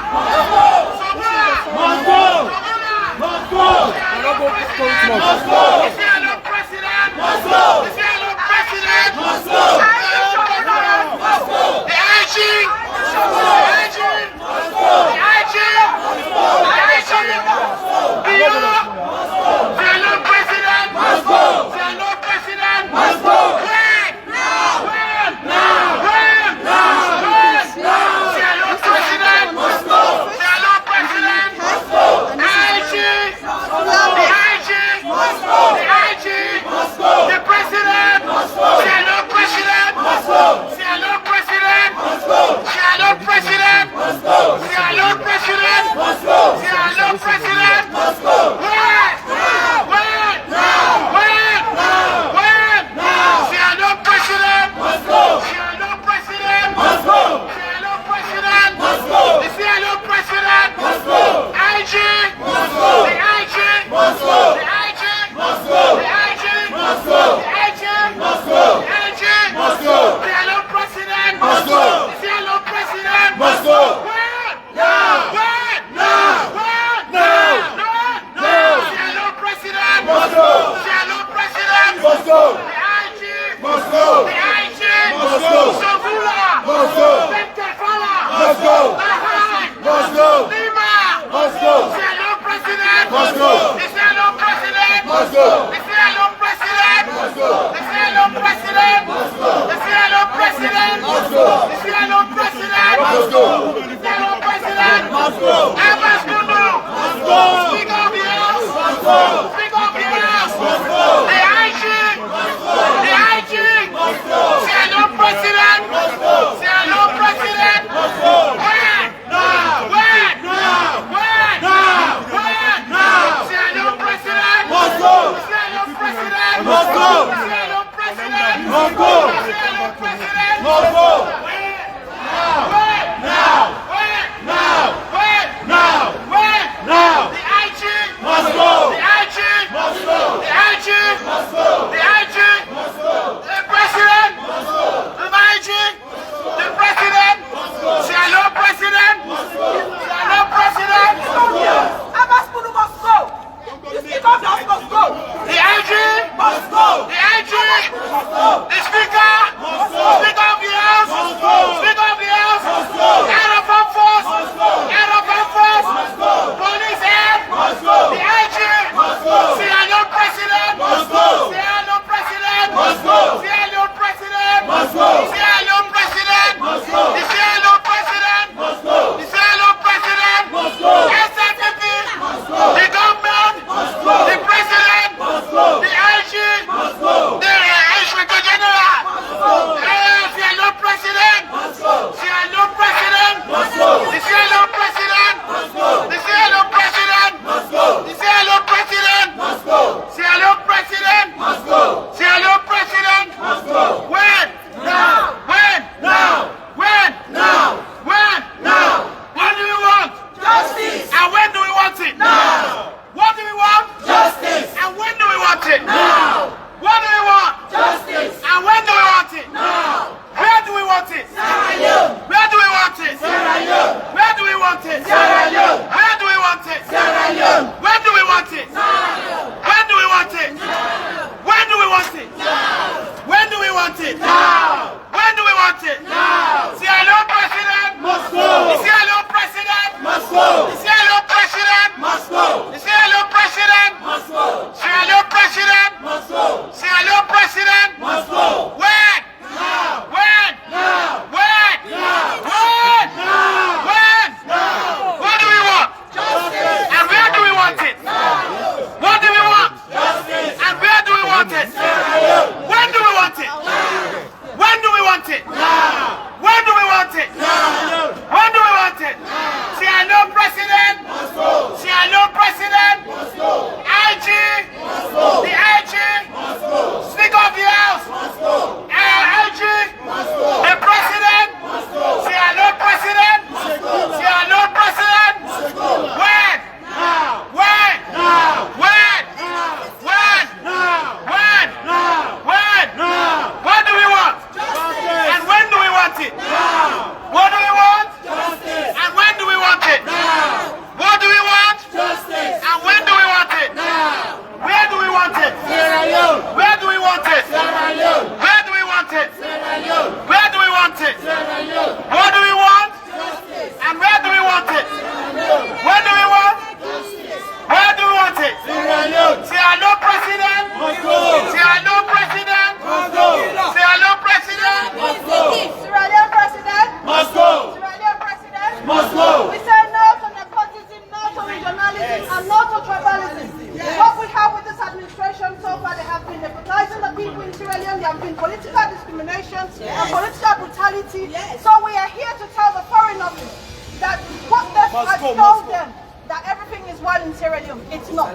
Leone, there have been political discrimination and political brutality. So we are here to tell the Foreign Office that what they have told them, that everything is well in Sierra Leone. It's not.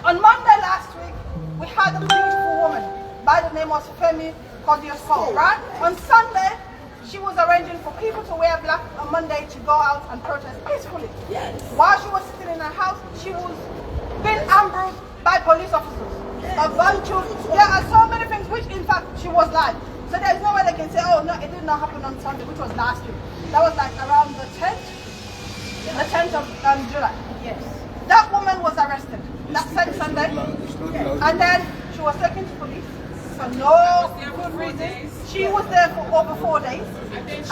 On Monday last week, we had a beautiful woman by the name of Femi Kodiospo, right? On Sunday, she was arranging for people to wear black on Monday to go out and protest peacefully. While she was sitting in her house, she was being ambushed by police officers. A bunch of, there are so many things which in fact she was lying. So there's no way they can say, oh no, it did not happen on Sunday, which was last week. That was like around the 10th of July. Yes. That woman was arrested that same Sunday. And then she was taken to police for no good reason. She was there for over 4 days.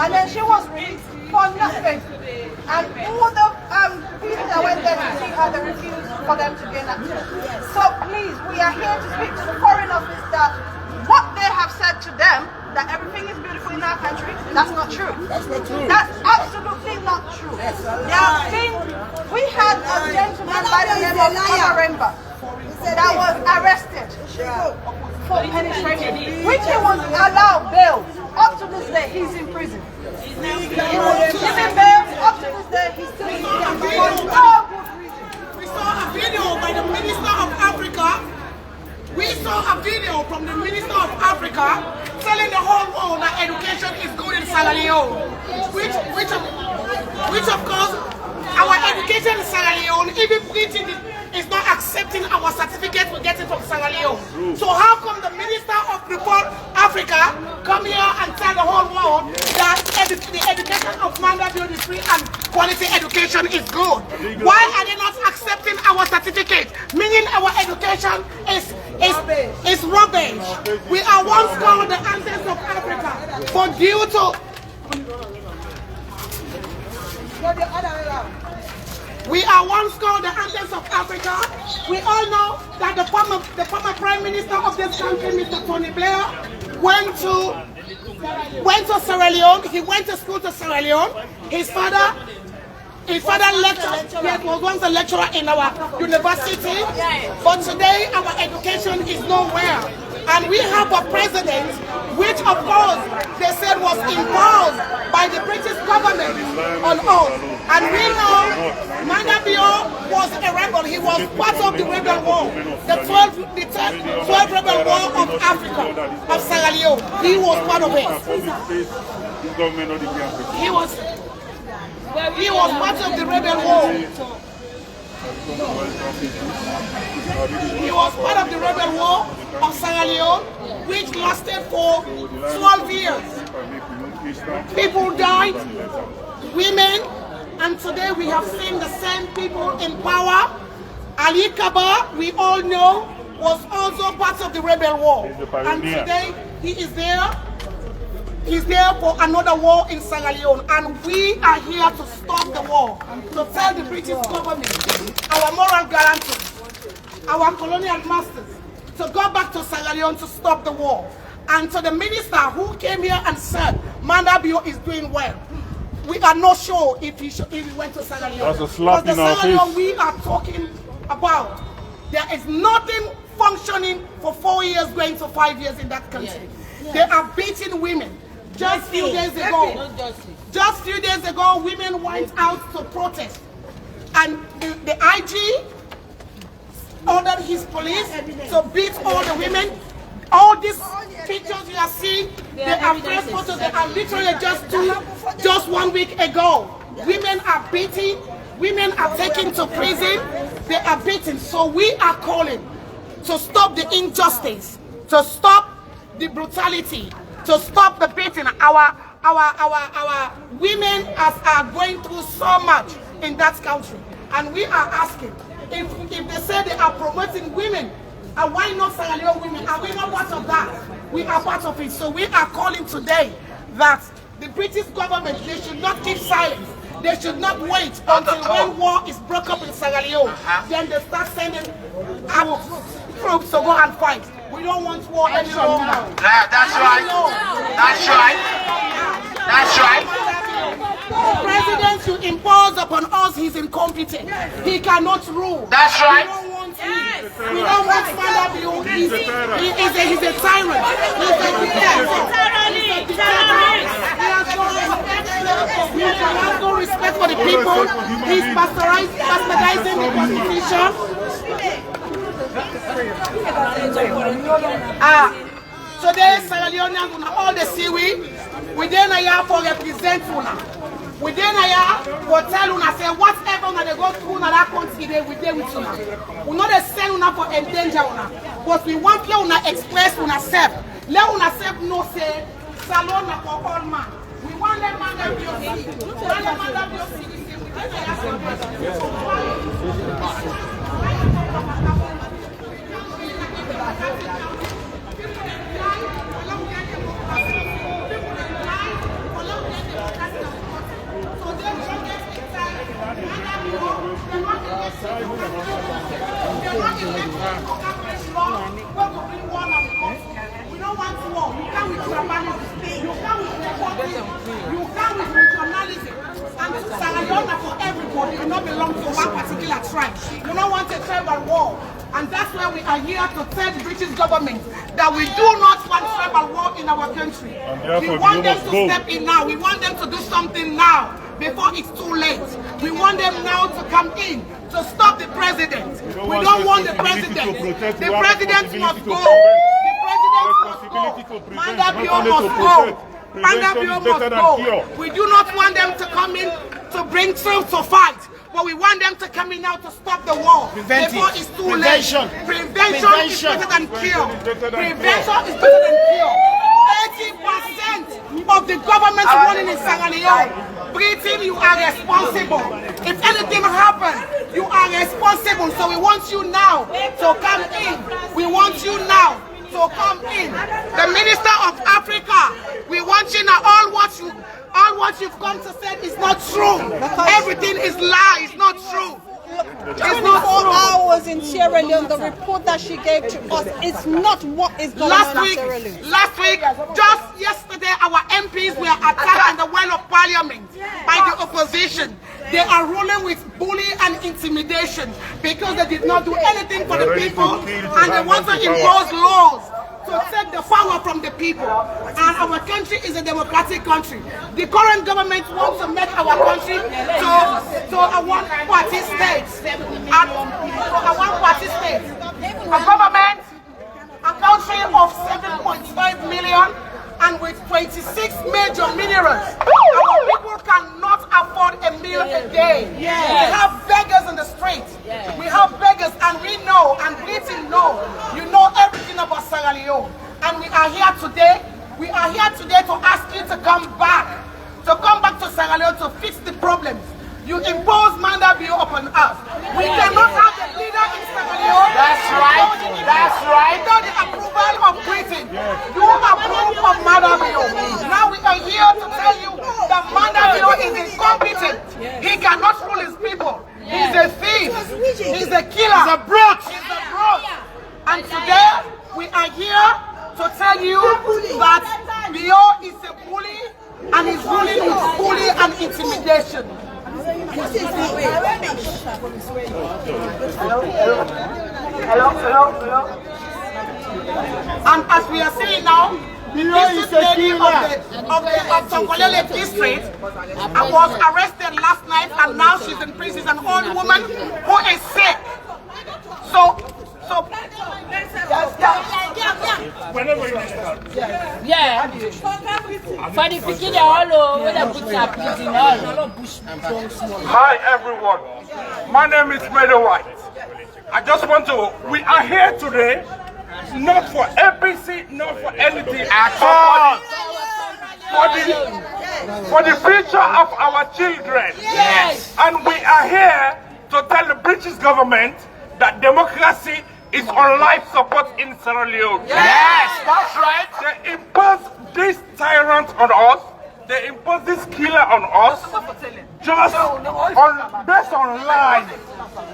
And then she was released for nothing. And all the people that went there to see her, they refused for them to gain access. So please, we are here to speak to the Foreign Office that what they have said to them, that everything is beautiful in our country, that's not true. That's not true. That's absolutely not true. We had a gentleman by the name of Pademba that was arrested for penetration, which he was allowed bail. Up to this day, he's in prison. He's in bail. Up to this day, he's still in prison for no good reason. We saw a video by the Minister of Africa. We saw a video from the Minister of Africa telling the whole world that education is good in Sierra Leone, which of course, our education in Sierra Leone, even Britain is not accepting our certificate we're getting from Sierra Leone. So how come the Minister of Africa come here and tell the whole world that the education of Manda Bio is free and quality education is good? Why are they not accepting our certificate? Meaning our education is rubbish. We are once called the ancestors of Africa for due to we are once called the ancestors of Africa. We all know that the former Prime Minister of this country, Mr. Tony Blair, went to Sierra Leone. He went to school to Sierra Leone. His father lectured. He was once a lecturer in our university. But today our education is nowhere. And we have a president, which of course they said was imposed by the British government on us. And we know Manda Bio was a rebel. He was part of the rebel war, the 12 rebel war of Africa, of Sierra Leone. He was part of it. He was part of the rebel war. He was part of the rebel war of Sierra Leone, which lasted for 12 years. People died, women, and today we have seen the same people in power. Ali Kaba, we all know, was also part of the rebel war. And today he is there. He's there for another war in Sierra Leone, and we are here to stop the war, to tell the British government, our moral guarantors, our colonial masters, to go back to Sierra Leone to stop the war. And to the minister who came here and said, Manda Bio is doing well, we are not sure if he went to Sierra Leone. That's a slap in our face. Sierra Leone we are talking about, there is nothing functioning for 4 years going to 5 years in that country. They are beating women. Just few days ago, women went out to protest, and the IG ordered his police to beat all the women. All these pictures you are seeing, they are fresh photos. They are literally just 1 week ago. Women are beaten. Women are taken to prison. They are beaten. So we are calling to stop the injustice, to stop the brutality, to stop the beating. Our women are going through so much in that country, and we are asking if they say they are promoting women, and why not Sierra Leone women? Are we not part of that? We are part of it. So we are calling today that the British government, they should not keep silent. They should not wait until when war is broke up in Sierra Leone. Then they start sending out troops to go and fight. We don't want war any longer. That's right. That's right. That's right. The president should impose upon us his incompetent. He cannot rule. That's right. We don't want We don't want Mandabio. He's a tyrant. He has no respect for the people. He's bastardizing the constitution. Today, Sierra Leoneans will all the seaweed. We then are for represent una. We then are for tell una say whatever una they go through na that country they with una. We not they send una for endanger una, but we want let una express una self. Let una self know say salon na for all man. We want them man that be see. We want them man that be see. We don't want war. You come with tribalism. You come with nepotism. You come with regionalism. And Sierra Leone for everybody. You don't belong to one particular tribe. You don't want a tribal war. And that's why we are here to tell the British government that we do not want tribal war in our country. We want them to step in now. We want them to do something now before it's too late. We want them now to come in to stop the president. We don't want the president. The president must go. The president must go. Mandabio must go. Mandabio must go. We do not want them to come in to bring truth to fight. But we want them to come in now to stop the war before it's too late. Prevention is better than cure. Prevention is better than cure. 80% of the government running in Sierra Leone, Britain, you are responsible. If anything happens, you are responsible. So we want you now to come in. We want you now to come in. The Minister of Africa, we want you now. All what you've come to say is not true. Everything is lie. It's not true. It's 24 hours in Sierra Leone, the report that she gave to us is not what is going on in Sierra Leone. Last week, just yesterday, our MPs were attacked in the well of parliament by the opposition. They are ruling with bullying and intimidation because they did not do anything for the people and they want to impose laws to take the power from the people. And our country is a democratic country. The current government wants to make our country to a one-party state. A government, a country of 7.5 million and with 26 major minerals. Our people cannot afford a meal a day. We have beggars in the streets. We have beggars, and we know, and Britain know, you know everything about Sierra Leone. And we are here today. We are here today to ask you to come back to Sierra Leone to fix the problems. You impose Mandabio upon us. We cannot have a leader in Sierra Leone. That's right. That's right. Without the approval of Britain. You approve of Mandabio. Now we are here to tell you that Mandabio is incompetent. He cannot rule his people. He's a thief. He's a killer. He's a brute. He's a brute. And today we are here to tell you that Bio is a bully and he's ruling with bully and intimidation. Hello. And as we are saying now, the district lady of Sokolele district was arrested last night and now she's in prison. She's an old woman who is sick. Yeah. For the picking all over the boots are pleasing all. Hi everyone. My name is Meadow White. I just want to, we are here today not for APC, not for anything at all. For the future of our children. Yes. And we are here to tell the British government that democracy is on life support in Sierra Leone. Yes, that's right. They impose this tyrant on us. They impose this killer on us just based on lies.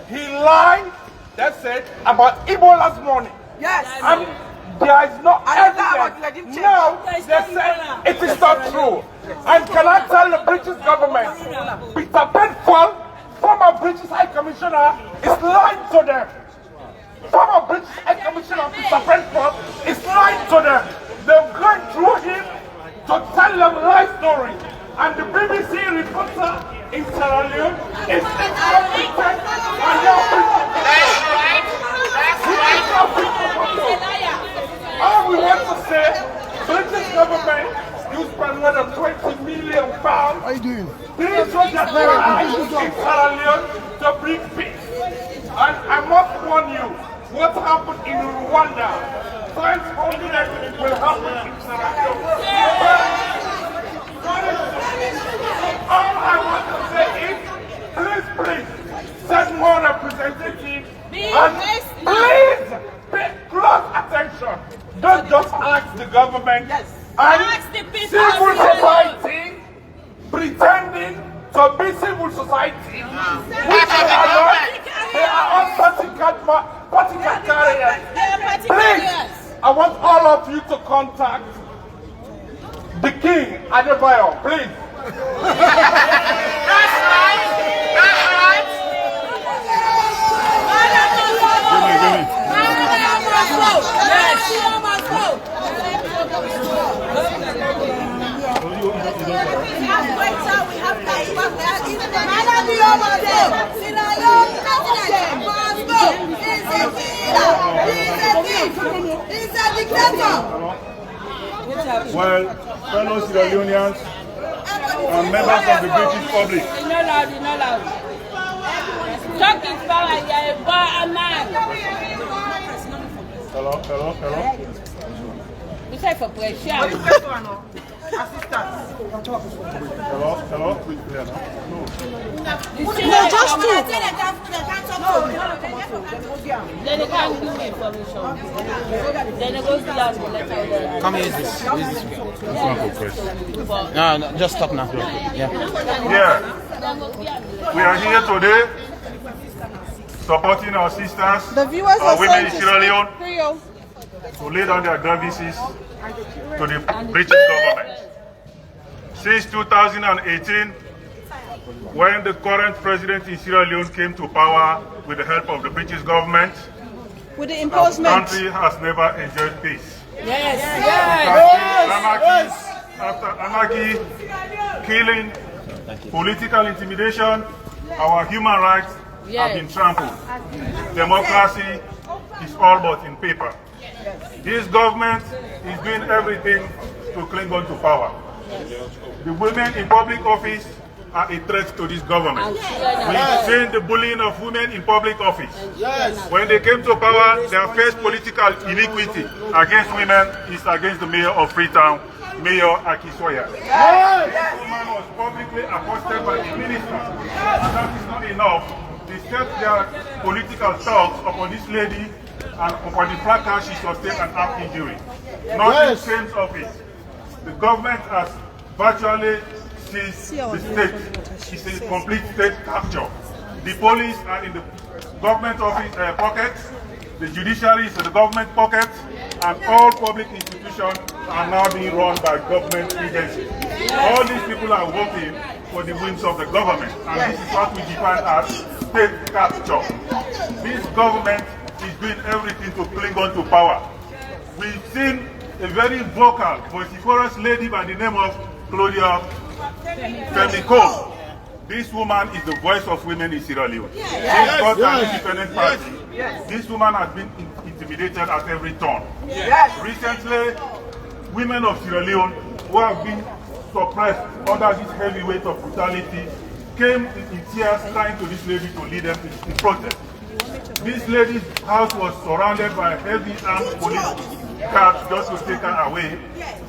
He lied, that's it, about Ebola's money. Yes. And there is no evidence. No, they say it is not true. And can I tell the British government, Peter Bedford, former British High Commissioner, is lying to them. former British High Commission Officer Brentford is lying to them. They're going through him to tell them lie stories. And the BBC reporter in Sierra Leone is incompetent and That's right. That's right. All we want to say, British government, you spend more than £20 million. How are you doing? These soldiers are in Sierra Leone to bring peace. And I must warn you, what happened in Rwanda, French holiness will happen in Sierra Leone. All I want to say is, please, send more representatives and please pay close attention. Don't just ask the government and civil society pretending to be civil society. Which they are all particle carriers. Please, I want all of you to contact the King Adebayo, please. That's right. That's right. Well, fellow Sierra Leoneans and members of the British public. You're not loud, you're not loud. Talk is power, you're a bar man. Hello. You say for pressure. Hello. No, just two. Then they can't give me information. Then they go to the Come here, No, just stop now. Yeah. We are here today supporting our sisters, The viewers our are women in saying Sierra Leone, Creole. to lay down their grievances to the British government. Since 2018, when the current president in Sierra Leone came to power with the help of the British government, With the our imposement. country has never enjoyed peace. Yes. After anarchy, killing, political intimidation, our human rights have been trampled. Democracy is all but in paper. This government is doing everything to cling on to power. The women in public office are a threat to this government. We've seen the bullying of women in public office. When they came to power, their first political iniquity against women is against the mayor of Freetown, Mayor Akisoya. This woman was publicly accosted by the minister. And that is not enough. They set their political thugs upon this lady and upon the placard she sustained an arm injury. Nothing came of it. The government has virtually seized the state. It's a complete state capture. The police are in the government office pockets, the judiciary is in the government pocket, and all public institutions are now being run by government agencies. All these people are working for the whims of the government, and this is what we define as state capture. This government is doing everything to cling on to power. We've seen a very vocal, vociferous lady by the name of Claudia Femiko. This woman is the voice of women in Sierra Leone. She's got an independent party. This woman has been intimidated at every turn. Recently, women of Sierra Leone who have been suppressed under this heavy weight of brutality came in tears crying to this lady to lead them in protest. This lady's house was surrounded by heavy armed police cars just to take her away.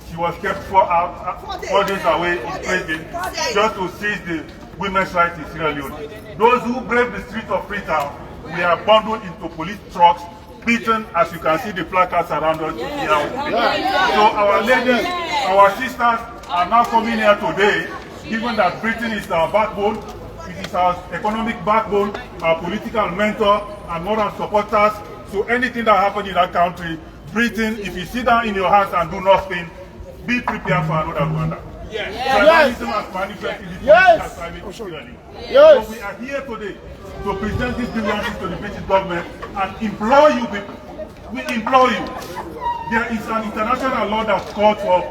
She was kept 4 days away in prison just to seize the women's rights in Sierra Leone. Those who brave the streets of Freetown, we are bundled into police trucks, beaten, as you can see the placards around us here. So our ladies, our sisters are now coming here today, given that Britain is our backbone, it is our economic backbone, our political mentor, and moral supporters. So anything that happens in that country, Britain, if you sit down in your house and do nothing, be prepared for another Rwanda. Tribalism has manifested in the political climate in Sierra Leone. So we are here today to present these grievances to the British government and implore you, we implore you. There is an international law that calls for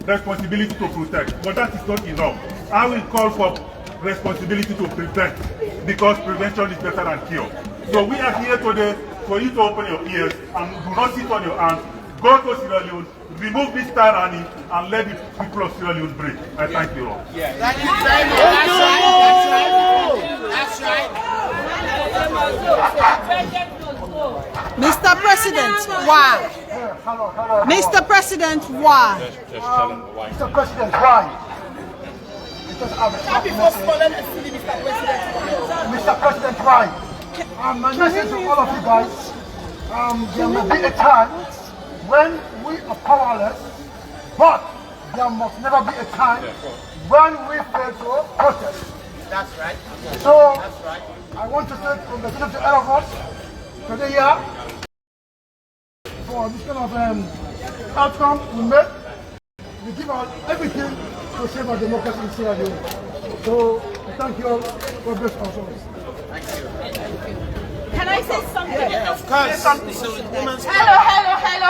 responsibility to protect, but that is not enough. I will call for responsibility to prevent, because prevention is better than cure. So we are here today for you to open your ears and do not sit on your hands. Go to Sierra Leone, remove this tyranny, and let the people of Sierra Leone breathe. I thank you all. Yeah. Thank you. That's right. Mr. President, why? Mr. President, why? Mr. President, why? Because I'm Mr. President, why? My message to all of you guys, there may be a time when we are powerless, but there must never be a time when we fail to protest. That's right. So, that's right. I want to say congratulations to all of us today here for this kind of outcome we made. We give out everything to save our democracy in Sierra Leone. So, thank you all. God bless our souls. Thank you. Can I say something? Yeah, of course.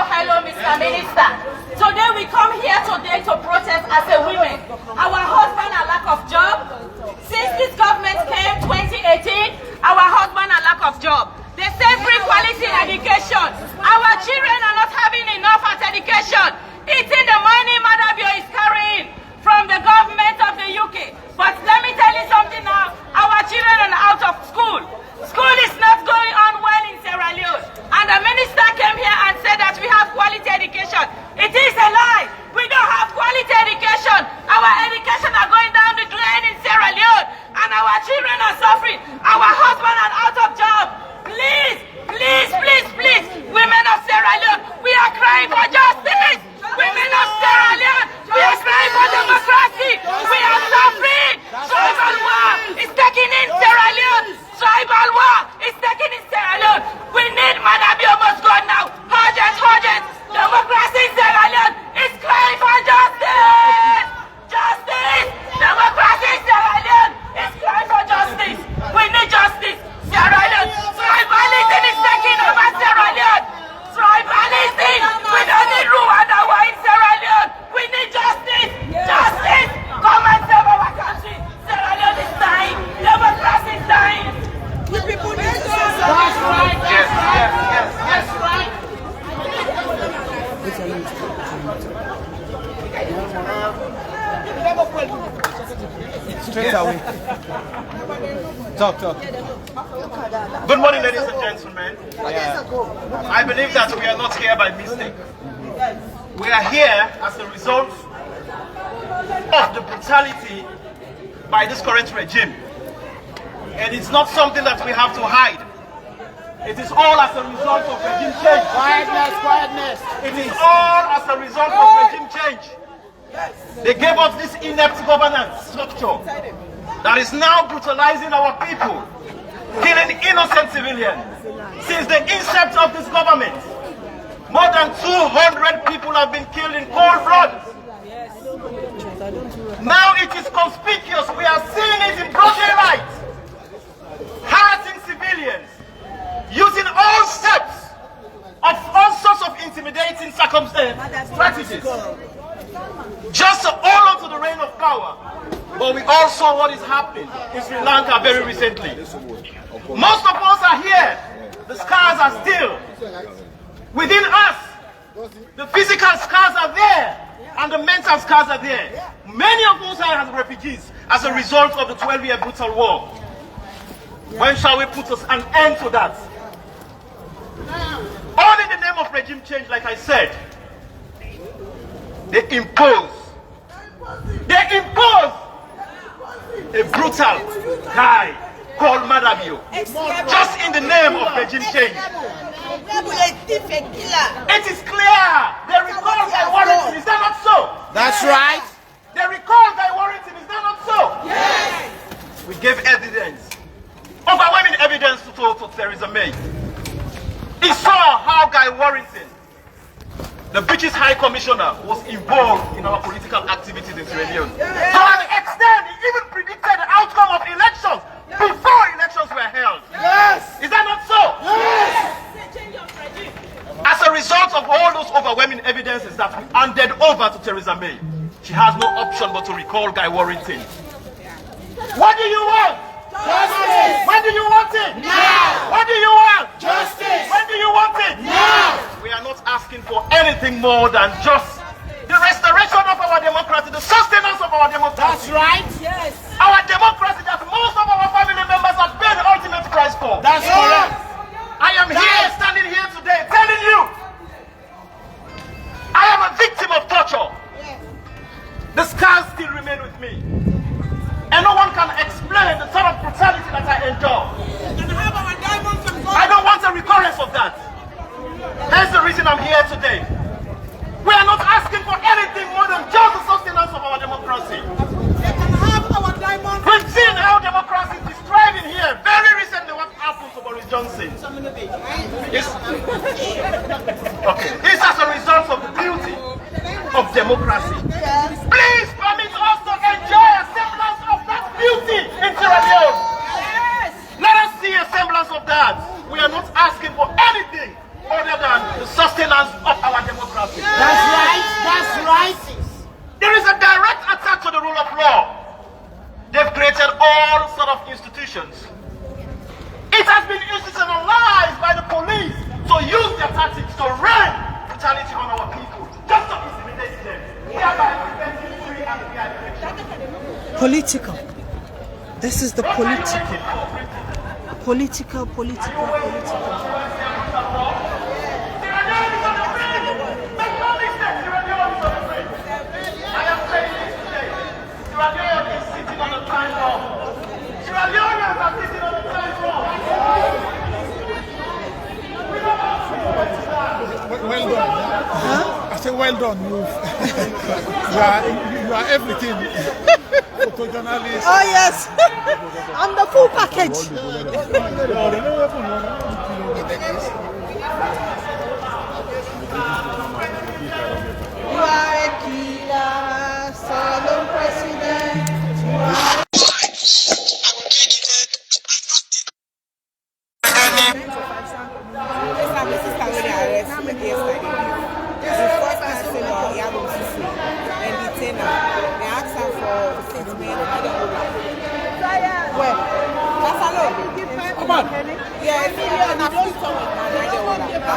Hello, Mr. Minister. Today we come here today to protest as a women. Our husband are lack of job. Since this government came 2018, our husband are lack of job. They say free quality education. Our children are not having enough at education. Eating the money Madabio is carrying from the government of the UK. But let me tell you something now. Our children are out of school. School is not going on well in Sierra Leone. And the minister came here and said that we have quality education. It is a lie. We don't have quality education. Our education are going down the drain in Sierra Leone. And our children are suffering. Our husbands are out of job. Please, please, please, please, women of Sierra Leone, we are crying for justice. Women of Sierra Leone, we are crying for democracy. We are suffering. Tribal war is taking in Sierra Leone. Tribal war is taking in Sierra Leone. We need Madabio must go now. Urgent, urgent. Democracy in Sierra Leone is crying for justice. Justice. Democracy in Sierra Leone is crying for justice. We need justice. Sierra Leone. Tribalism is taking over Sierra Leone. Tribalism. We don't need Rwanda war in Sierra Leone. We need justice. Justice. Come and save our country. Sierra Leone is dying. Democracy is dying. We people need justice. That's right. Yes, yes, yes, yes, right. Straight away. Talk. Good morning, ladies and gentlemen. I believe that we are not here by mistake. We are here as a result of the brutality by this current regime. And it's not something that we have to hide. It is all as a result of regime change. Quietness. It is all as a result of regime change. They gave us this inept governance structure that is now brutalizing our people, killing innocent civilians. Since the inception of this government, more than 200 people have been killed in cold blood. Now it is conspicuous. We are seeing it in broad daylight. Harassing civilians, using all steps of all sorts of intimidating strategies, just to hold on to the reign of power. But we all saw what is happening in Sri Lanka very recently. Most of us are here. The scars are still within us. The physical scars are there, and the mental scars are there. Many of us are as refugees as a result of the 12-year brutal war. When shall we put an end to that? All in the name of regime change, like I said. They impose a brutal guy called Madabio, just in the name of regime change. It is clear. They recall Guy Warrington, is that not so? That's right. They recall Guy Warrington, is that not so? Yes. We gave evidence, overwhelming evidence to Theresa May. He saw how Guy Warrington, the British High Commissioner, was involved in our political activities in Sierra Leone. To an extent, he even predicted the outcome of elections before elections were overwhelming evidence is that we handed over to Theresa May. She has no option but to recall Guy Warrington. What do you want? Justice! When do you want it? Now! What do you want? Justice! When do you want it? Now! We are not asking for anything more than just the restoration of our democracy, the sustenance of our democracy. That's right. Yes. Our democracy that most of our family members have paid the ultimate price for. That's correct. I am here, standing here today, telling you, I am a victim of torture. The scars still remain with me. And no one can explain the sort of brutality that I endure. I don't want a recurrence of that. Hence the reason I'm here today. We are not asking for anything more than just the sustenance of our democracy. We've seen how democracy is thriving here. Very recently, what happened to Boris Johnson? It's as a result of the beauty of democracy. Please permit us to enjoy a semblance of that beauty in Sierra Leone. Let us see a semblance of that. We are not asking for anything other than the sustenance of our democracy. That's right. That's right. There is a direct attack to the rule of law. They've created all sort of institutions. It has been institutionalized by the police to use their tactics to rain brutality on our people, just to intimidate them. Hereby preventing free and fair elections. Political. This is the political. Political. Sierra Leone is sitting on a time bomb. Sierra Leoneans are sitting on a time bomb. Well done. Huh? I say well done. You are everything. Photojournalist. Oh yes. I'm the full package. You are a killer, solemn president.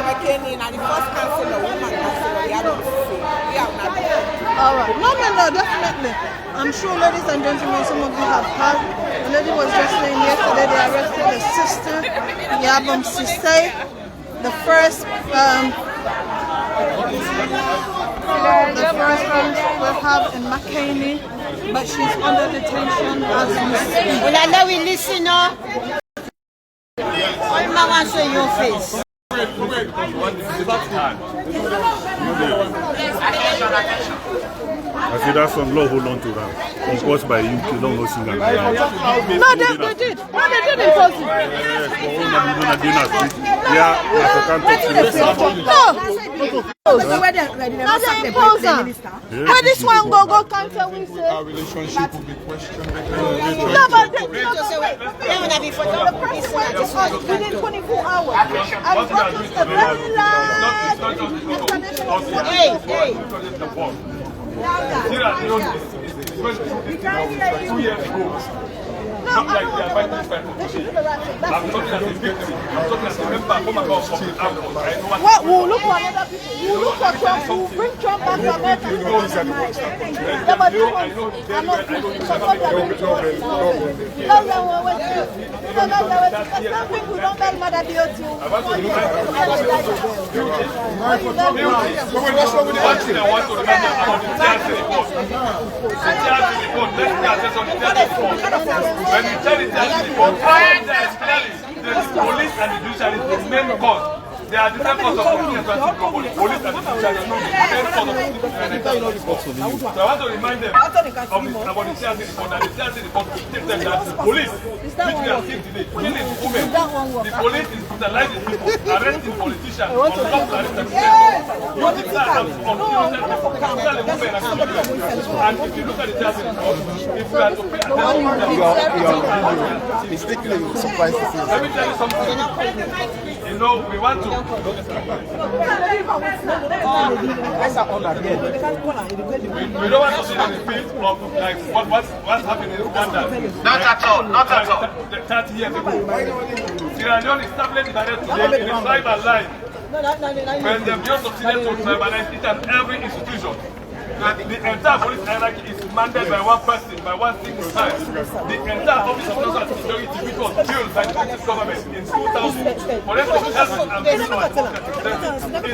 Makeni, and the first councillor, woman councillor, all right. No, definitely. I'm sure, ladies and gentlemen, some of you have heard. The lady was just saying yesterday they arrested the sister, Yabam Sise, the first we'll have in Makeni, but she's under detention as we speak. Well, I know we listen now. All my want to show your face. I see that's some law hold on to that. Imposed by UK, don't know single. No, they did. No, they did impose it. Where this one go cancel, we say. Our relationship will be questioned. No, but the press went to us within 24 hours. And brought us a very large international. Hey. Sierra Leone is going through 2 years ago. Not like they are fighting for I'm talking as a victim. I'm talking as a member of the armed forces. Well, we'll look for another people. We'll look for Trump. We'll bring Trump back to America. Yeah, but this one, I'm not when you tell it that the police and the judiciary is the main cause. There are different causes of police and the judiciary is the main cause of so I want to remind them about the CRC report and the CRC report to take them that the police, which we have seen today, killing women, the police is brutalizing people, arresting politicians, unlawful arresting people, using that as unfortunate people, killing women and children. And if you look at the CRC report, if you are to pay attention, mistakenly surprised to see. Let me tell you something. You know, we want to We don't want to see the film of like what's happening in Uganda. Not at all, not at all. 30 years ago. Sierra Leone is stably divided today in a tribal line. When the abuse succeeded to tribalize each and every institution. The entire police hierarchy is commanded by one person, by one single time. The entire office of national security, which was built by the British government in 2000, for them to help and build our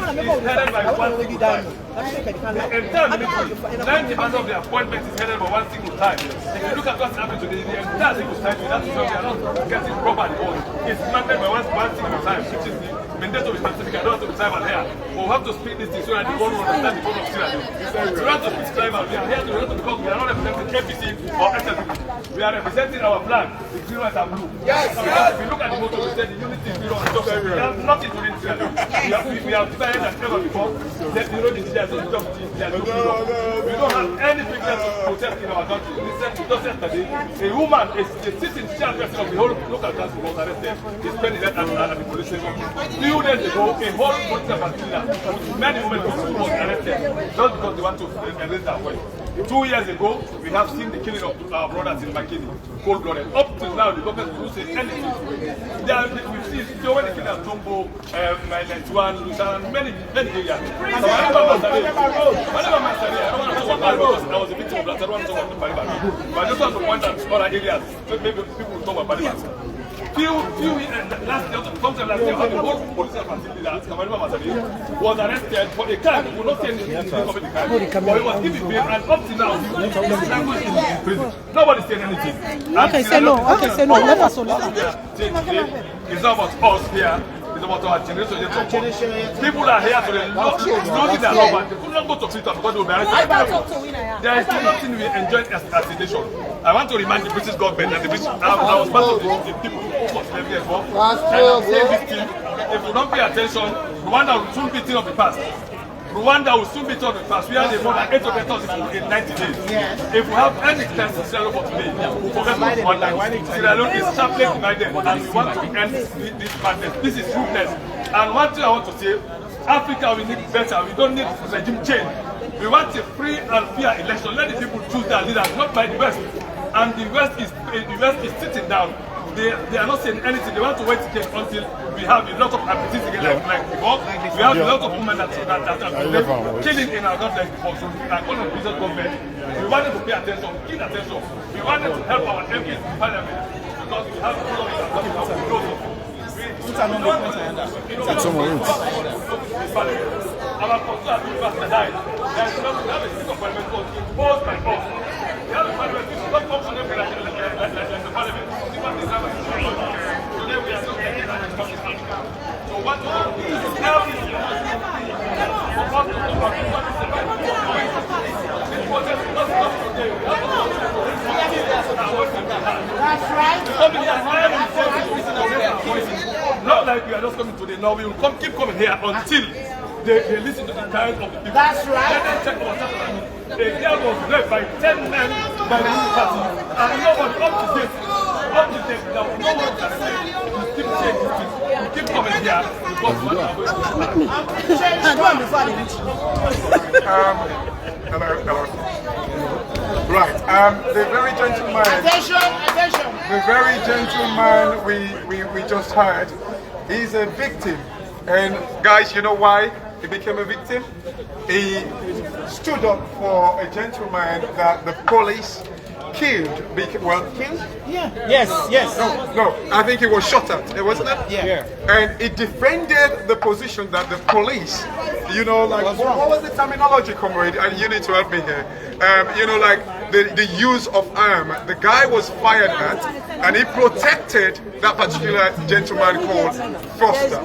is headed by one single time. The entire military, 90% of the appointments is headed by one single time. If you look at what's happening today, the entire single time, that's why we are not getting proper report. It's commanded by one single time, which is the mandatory specific. I don't have to be tribal here. But we have to speak this thing so that the world will understand the code of Sierra Leone. We have to speak tribal. We are here to because we are not representing APC or SLP. We are representing our flag, the green, white, and blue. Yes, yes. If you look at the motto, we say the unity is zero and so we have nothing to read Sierra Leone. We have decided that ever before that the leaders of the we don't have any privilege to protest in our country. Just yesterday, a woman, a sitting chairperson of the whole local council was arrested. He spent the night at the police station. 2 days ago, a whole police partner, many women was arrested just because they want to erase their voice. 2 years ago, we have seen the killing of our brothers in Makeni, cold-blooded. Up to now, the government will say anything. We've seen so many killing of Tombo, Lunsar, and many areas. So whenever I don't want to talk about because I was a victim of that. I don't want to talk about the pademba. But I just want to point out other areas, so maybe people will talk about pademba. Last year, sometime last year, the whole police facility that was arrested for a crime. We will not say anything of the crime. But he was given bail, and up to now, he is in prison. Nobody said anything. Okay, say no. Okay, say no. Let us know. It's not about us here. It's about our generation. People are here to losing their love. They could not go to Twitter because they will be arrested. There is nothing we enjoy as a nation. I want to remind the British government that the British, I was part of the people who fought slavery as well. And I'm saying this thing, if we don't pay attention, Rwanda will soon be thing of the past. Rwanda will soon be thing of the past. We had more than 800,000 people in 90 days. If we have any chance in Sierra Leone for today, we'll forget about Rwanda. Sierra Leone is sharply divided and we want to end this madness. This is ruthless. And one thing I want to say, Africa, we need better. We don't need regime change. We want a free and fair election. Let the people choose their leaders, not by the West. And the West is sitting down. They are not saying anything. They want to wait until we have a lot of activities again like before. We have a lot of women that are killing in our country like before. So I call on the business government. We want them to pay attention, keen attention. We want them to help our MPs in parliament because we have to know our constitution has been died. There is not a piece of parliament imposed by us. We have a parliament which is not functioning like the parliament. Today we are not getting that responsibility. So what we want to do is help this for us to come back to this this protest is not just today. We have to come to that's right. Not like we are just coming today. No, we will keep coming here until they listen to the cries of the people. That's right. Let them check what's happening. A girl was raped by 10 men by the party, and nobody up to date, now no one can say we keep saying this. We keep coming here because we are going to Hello. Right, the very gentleman. Attention. The very gentleman we just heard, he's a victim. And guys, you know why he became a victim? He stood up for a gentleman that the police killed. Killed? Yeah. Yes. No, I think he was shot at, wasn't it? Yeah. And he defended the position that the police, you know, like, what was the terminology, comrade? And you need to help me here. You know, like the use of arm. The guy was fired at, and he protected that particular gentleman called Foster.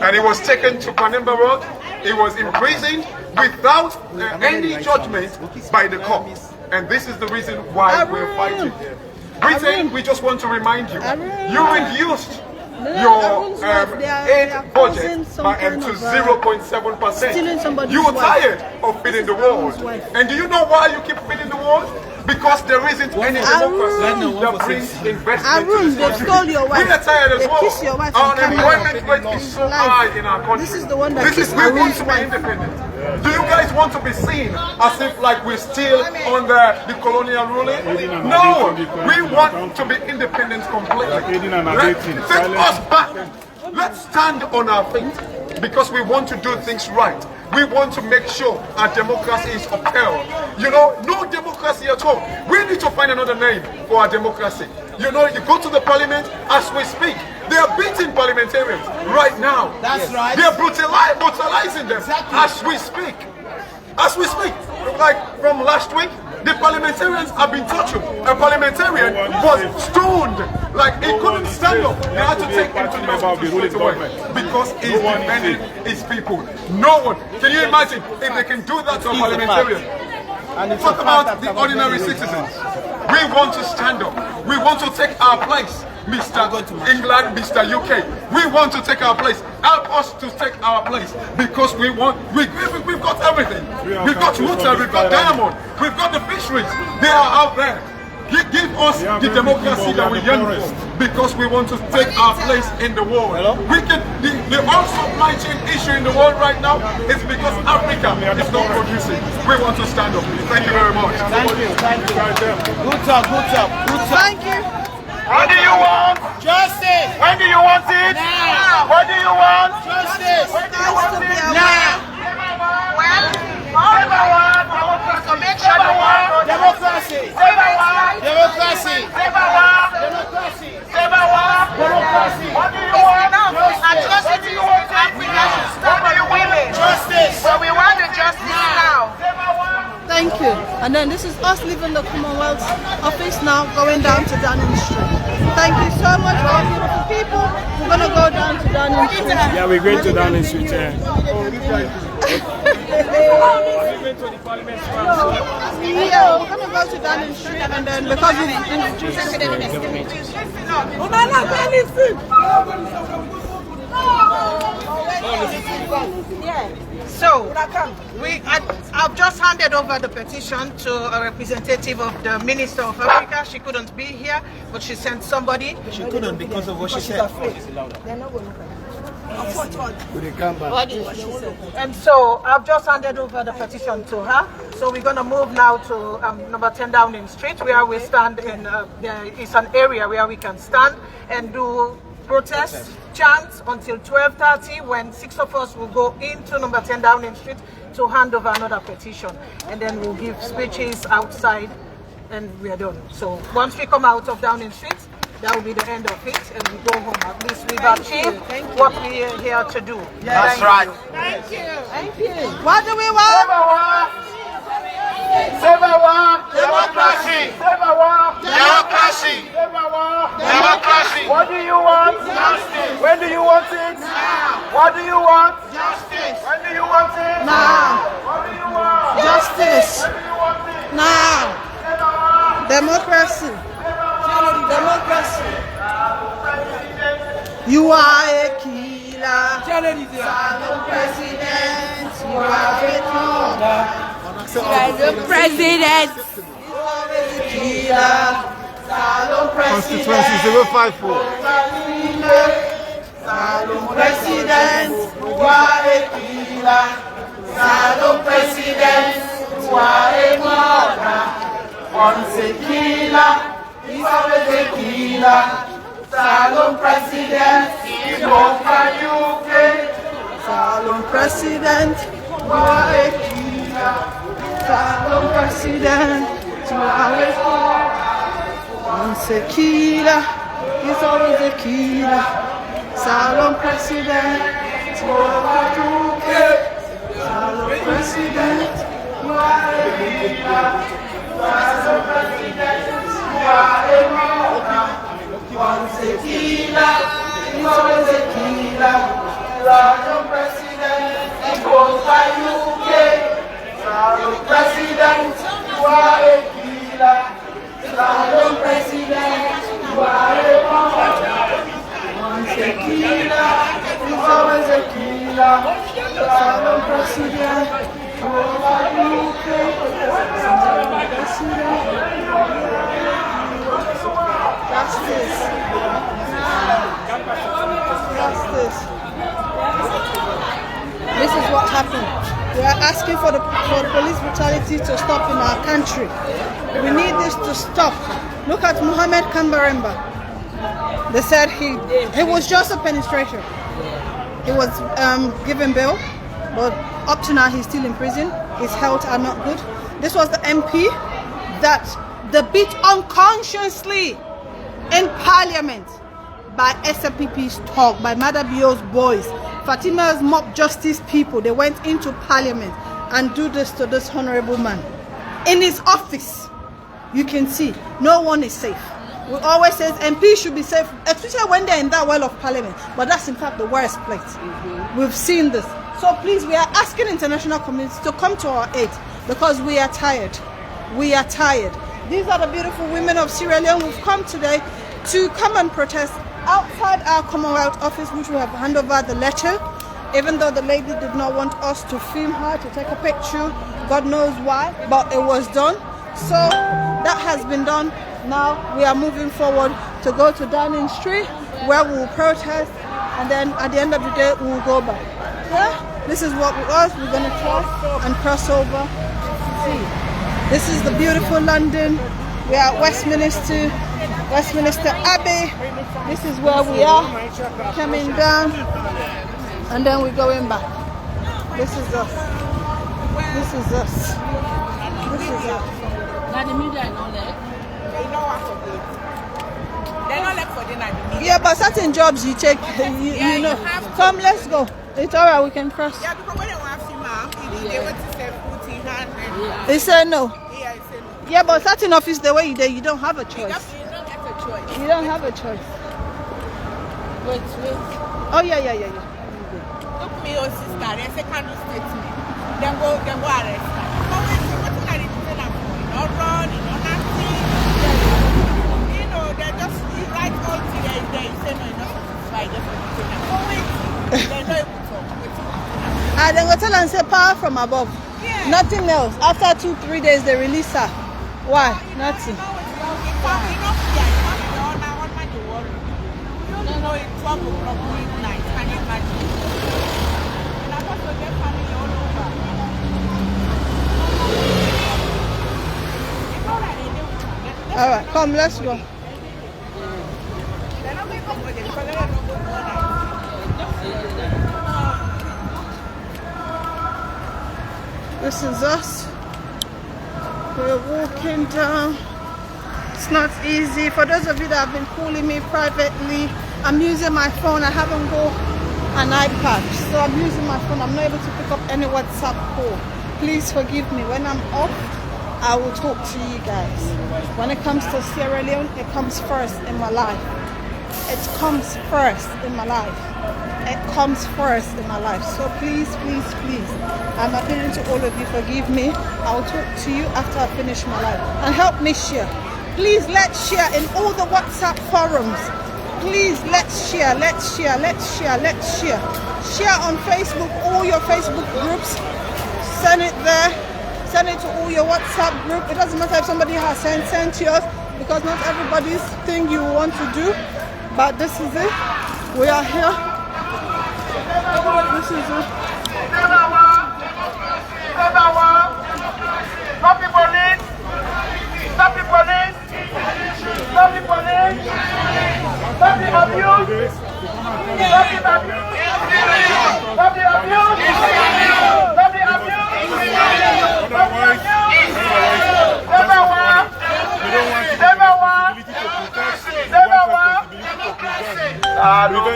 And he was taken to Pademba Road. He was imprisoned without any judgment by the cops. And this is the reason why we're fighting here. Britain, we just want to remind you, you reduced your aid budget to 0.7%. You were tired of feeding the world. And do you know why you keep feeding the world? because there isn't any democracy that brings investment. They stole your wife. We are tired as They well. kiss your wife Our on camera. unemployment rate is so high in our country. This is the one that This is kissed we want Arun's to be wife. independent. Do you guys want to be seen as if like we're still under the colonial ruling? No, we want to be independent completely. Take us back. Let's stand on our feet because we want to do things right. We want to make sure our democracy is upheld. You know, no democracy at all. We need to find another name for our democracy. You know, you go to the parliament as we speak. They are beating parliamentarians right now. That's right. They are brutalizing them as we speak. As we speak. Like from last week, the parliamentarians have been tortured. A parliamentarian was stoned. Like he couldn't stand up. They had to take him to the hospital straight away because he's defending his people. No one. Can you imagine if they can do that to a parliamentarian? Talk about the ordinary citizens. We want to stand up. We want to take our place. Mr. England, Mr. UK. We want to take our place. Help us to take our place because we've got everything. We've got water, we've got diamond, we've got the fisheries. They are out there. Give us the democracy that we yearn for because we want to take our place in the world. The oil supply chain issue in the world right now is because Africa is not producing. We want to stand up. Thank you very much. Thank you. Good talk. Thank you. What do you want? Justice. When do you want it? Now. What do you want? Justice. When do you want it? Now. Well, Democracy. Democracy. What do you want? Atrocities in Africa should stop on the women. Justice. So we want the justice now. Thank you. And then this is us leaving the Commonwealth office now, going down to Downing Street. Thank you so much for our beautiful people. We're going to go down to Downing Street. Yeah, we're going to Downing Street. Yeah, we're going to go to Downing Street and then because So, I've just handed over the petition to a representative of the Minister of Africa. She couldn't be here, but she sent somebody. She couldn't because of what she said. And so I've just handed over the petition to her. So we're going to move now to number 10 Downing Street, where we stand in, there is an area where we can stand and do protest chants until 12:30, when 6 of us will go into number 10 Downing Street to hand over another petition. And then we'll give speeches outside and we are done. So once we come out of Downing Street, that will be the end of it, and we go home. At least we've achieved what we are here to do. That's right. Thank you. Thank you. What do we want? Democracy. Democracy. What do you want? Justice. When do you want it? Now. What do you want? Justice. When do you want it? Now. What do you want? Justice. When do you want it? Now. Democracy. Democracy. You are a killer. Silent president. You are a killer. Silent president. You are a killer. Silent president. Constituency 054. Silent president. You are a killer. Silent president. You are a murderer. Once a killer, he's always a killer. Silent president, he's over UK. Silent president, you are a killer. Silent president, you are a killer. Once a killer, he's always a killer. Silent president, you are UK. Silent president, you are a killer. Silent president, you are a murderer. Once a killer, he's always a killer. Silent president, he goes by UK. Silent president, you are a killer. Silent president, you are a murderer. Once a killer, he's always a killer. Silent president, you are by UK. Silent president. happen. We are asking for the police brutality to stop in our country. We need this to stop. Look at Mohammed Kambaremba. They said he was just a penetration. He was given bail, but up to now he's still in prison. His health are not good. This was the MP that they beat unconsciously in Parliament by SLPP's talk, by Madabio's boys. Fatima's mob justice people, they went into Parliament and do this to this honorable man. In his office, you can see no one is safe. We always say MPs should be safe, especially when they're in that well of Parliament. But that's in fact the worst place. We've seen this. So please, we are asking international community to come to our aid because we are tired. We are tired. These are the beautiful women of Sierra Leone who've come today to come and protest outside our Commonwealth office, which we have handed over the letter, even though the lady did not want us to film her, to take a picture. God knows why, but it was done. So that has been done. Now we are moving forward to go to Downing Street, where we will protest, and then at the end of the day we will go back. Yeah, this is what we're going to try and cross over. See, this is the beautiful London. We are at Westminster Abbey. This is where we are coming down, and then we're going back. This is us. This is us. This is us. Now the media is not there. They're not left for dinner. Yeah, but certain jobs you take, you know. Come, let's go. It's alright, we can cross. Yeah, because when they want to film, they want to say food in hand. They say no. Yeah, they say no. Yeah, but certain office, the way you there, you don't have a choice. You don't get a choice. You don't have a choice. Wait. Oh, yeah. Look me, your sister, they say, can you stay to me? Then go arrest her. But wait, what are they doing for? No run, no nothing. You know, they just, you write all things there, you say, no, you're not satisfied, just for the thing. But wait, they're not able to talk. And then go tell and say power from above. Yeah. Nothing else. After 2-3 days, they release her. Why? Nothing. All right, come, let's go. This is us. We're walking down. It's not easy. For those of you that have been calling me privately, I'm using my phone. I haven't got an iPad, so I'm using my phone. I'm not able to pick up any WhatsApp call. Please forgive me. When I'm off, I will talk to you guys. When it comes to Sierra Leone, it comes first in my life. It comes first in my life. It comes first in my life. So please, I'm appealing to all of you, forgive me. I'll talk to you after I finish my life. And help me share. Please, let's share in all the WhatsApp forums. Please, let's share. Share on Facebook, all your Facebook groups. Send it there. Send it to all your WhatsApp group. It doesn't matter if somebody has sent to us, because not everybody's thing you want to do. But this is it. We are here. This is it. Stop the police! Stop the police! Stop the police! Stop the abuse! Stop the abuse! Stop the abuse! Stop the abuse!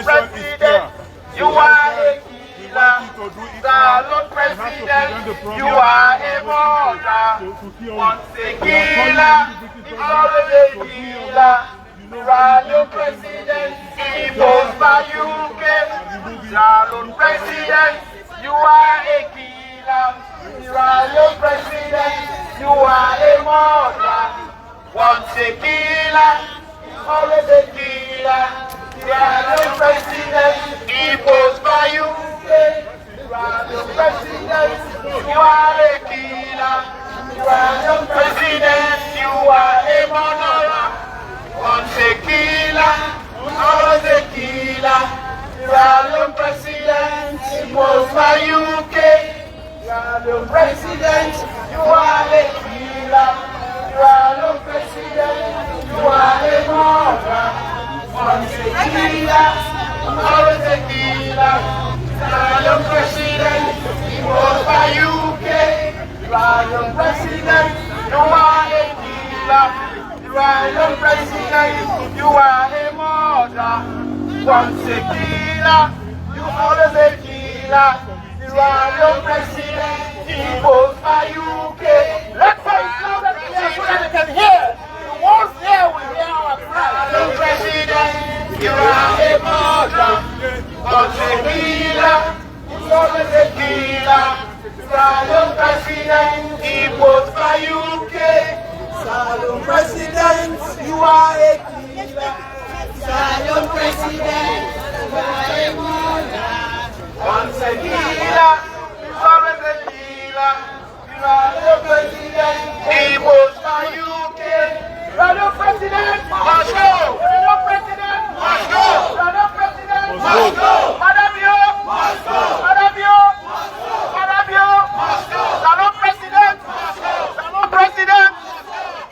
President, you are a killer. Salute President, you are a murderer. Once a killer, always a killer. Salute President, imposed by UK. Salute President, you are a killer. Salute President, you are a murderer. Once a killer, always a killer. Salute President, imposed by UK. Salute President, you are a killer. Salute President, you are a murderer. Once a killer, always a killer. Salute President, imposed by UK. Leone president, you are a killer. Sierra Leone president, you are a murderer. Once a killer, always a killer. Sierra Leone president, imposed by UK. Sierra Leone president, you are a killer. Sierra Leone president, you are a murderer. Once a killer, you always a killer. Sierra Leone president, imposed by UK. Let's say it loud and clear so that they can hear. The ones here will hear our cry. Sierra Leone president, you are a murderer. Once a killer, you always a killer. Sierra Leone president, imposed by UK. Sierra Leone president, you are a killer. Sierra Leone president, you are a murderer. Once a killer, he's always a killer. Sierra Leone president, imposed by UK. Sierra Leone president, must go. Sierra Leone president, must go. Sierra Leone president, must go. Madabio, must go. Madabio, must go. Madabio, must go. Sierra Leone president, must go. Sierra Leone president,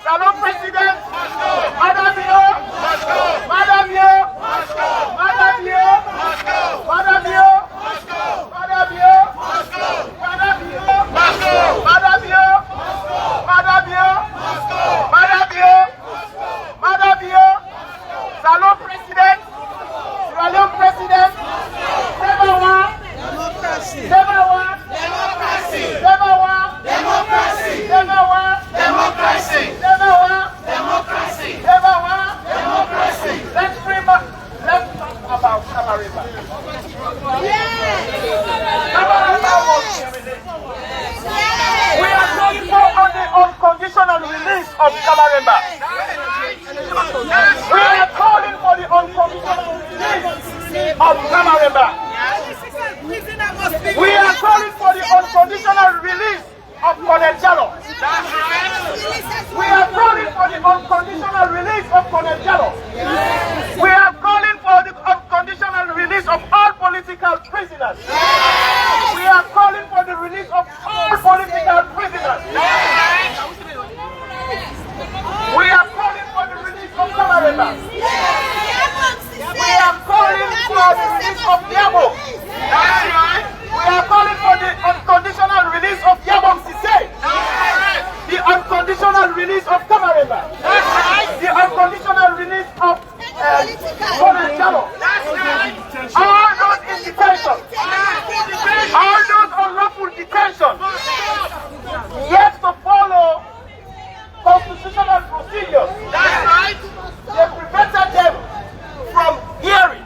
Sierra Leone president, must go. Madabio, must go. Madabio, must go. Madabio, must go. Madabio, must go. Madabio, must go. Madabio, must go. Madabio, must go. Madabio, must go. Madabio, Madabio, Sierra Leone president, Sierra Leone president, Sebawa, democracy, Sebawa, democracy, Sebawa, democracy, Sebawa, democracy, Sebawa, democracy, Sebawa, democracy. Let's talk about Camareba. Camareba was released. We are calling for the unconditional release of Camareba. We are calling for the unconditional release of Camareba. We are calling for the unconditional release of Colonel Jallo. We are calling for the unconditional release of Colonel Jallo. We are calling for the unconditional release of all political prisoners. We are calling for the release of all political prisoners. We are calling for the release of Camareba. We are calling for the release of Diabo. That's right. We are calling for the unconditional release of Yabom Sise. The unconditional release of Camareba. That's right. The unconditional release of Colonel Jallo. That's right. All those in detention. All those unlawful detention. Yet to follow constitutional procedures. That's right. They prevented them from hearing.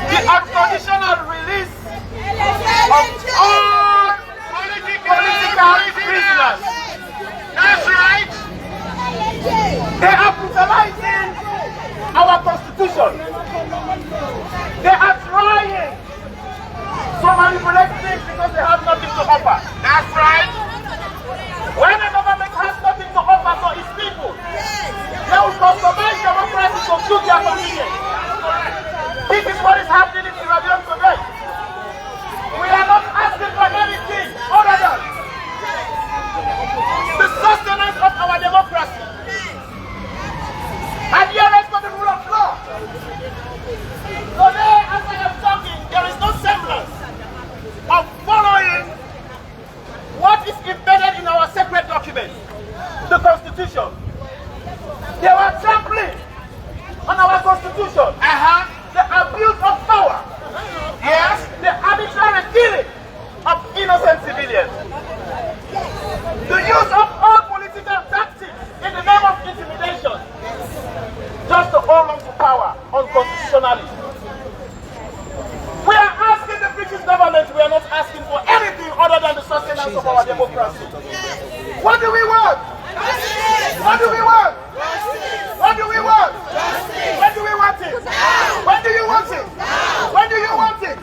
The unconditional release of all political prisoners. That's right. They are brutalizing our constitution. They are trying to manipulate things because they have nothing to offer. That's right. When a government has nothing to offer to its people, they will compromise democracy to suit their convenience. This is what is happening in Sierra Leone today. We are not asking for anything other than the sustenance of our democracy. Adherence to the rule of law. Today, as I am talking, there is no semblance of following what is embedded in our sacred document, the Constitution. They were trampling on our Constitution. The abuse of power. Yes. The arbitrary killing of innocent civilians. The use of all political tactics in the name of intimidation. Just to hold on to power unconstitutionally. We are asking the British government, we are not asking for anything other than the sustenance of our democracy. What do we want? What do we want? What do we want? When do we want it? When do you want it? When do you want it?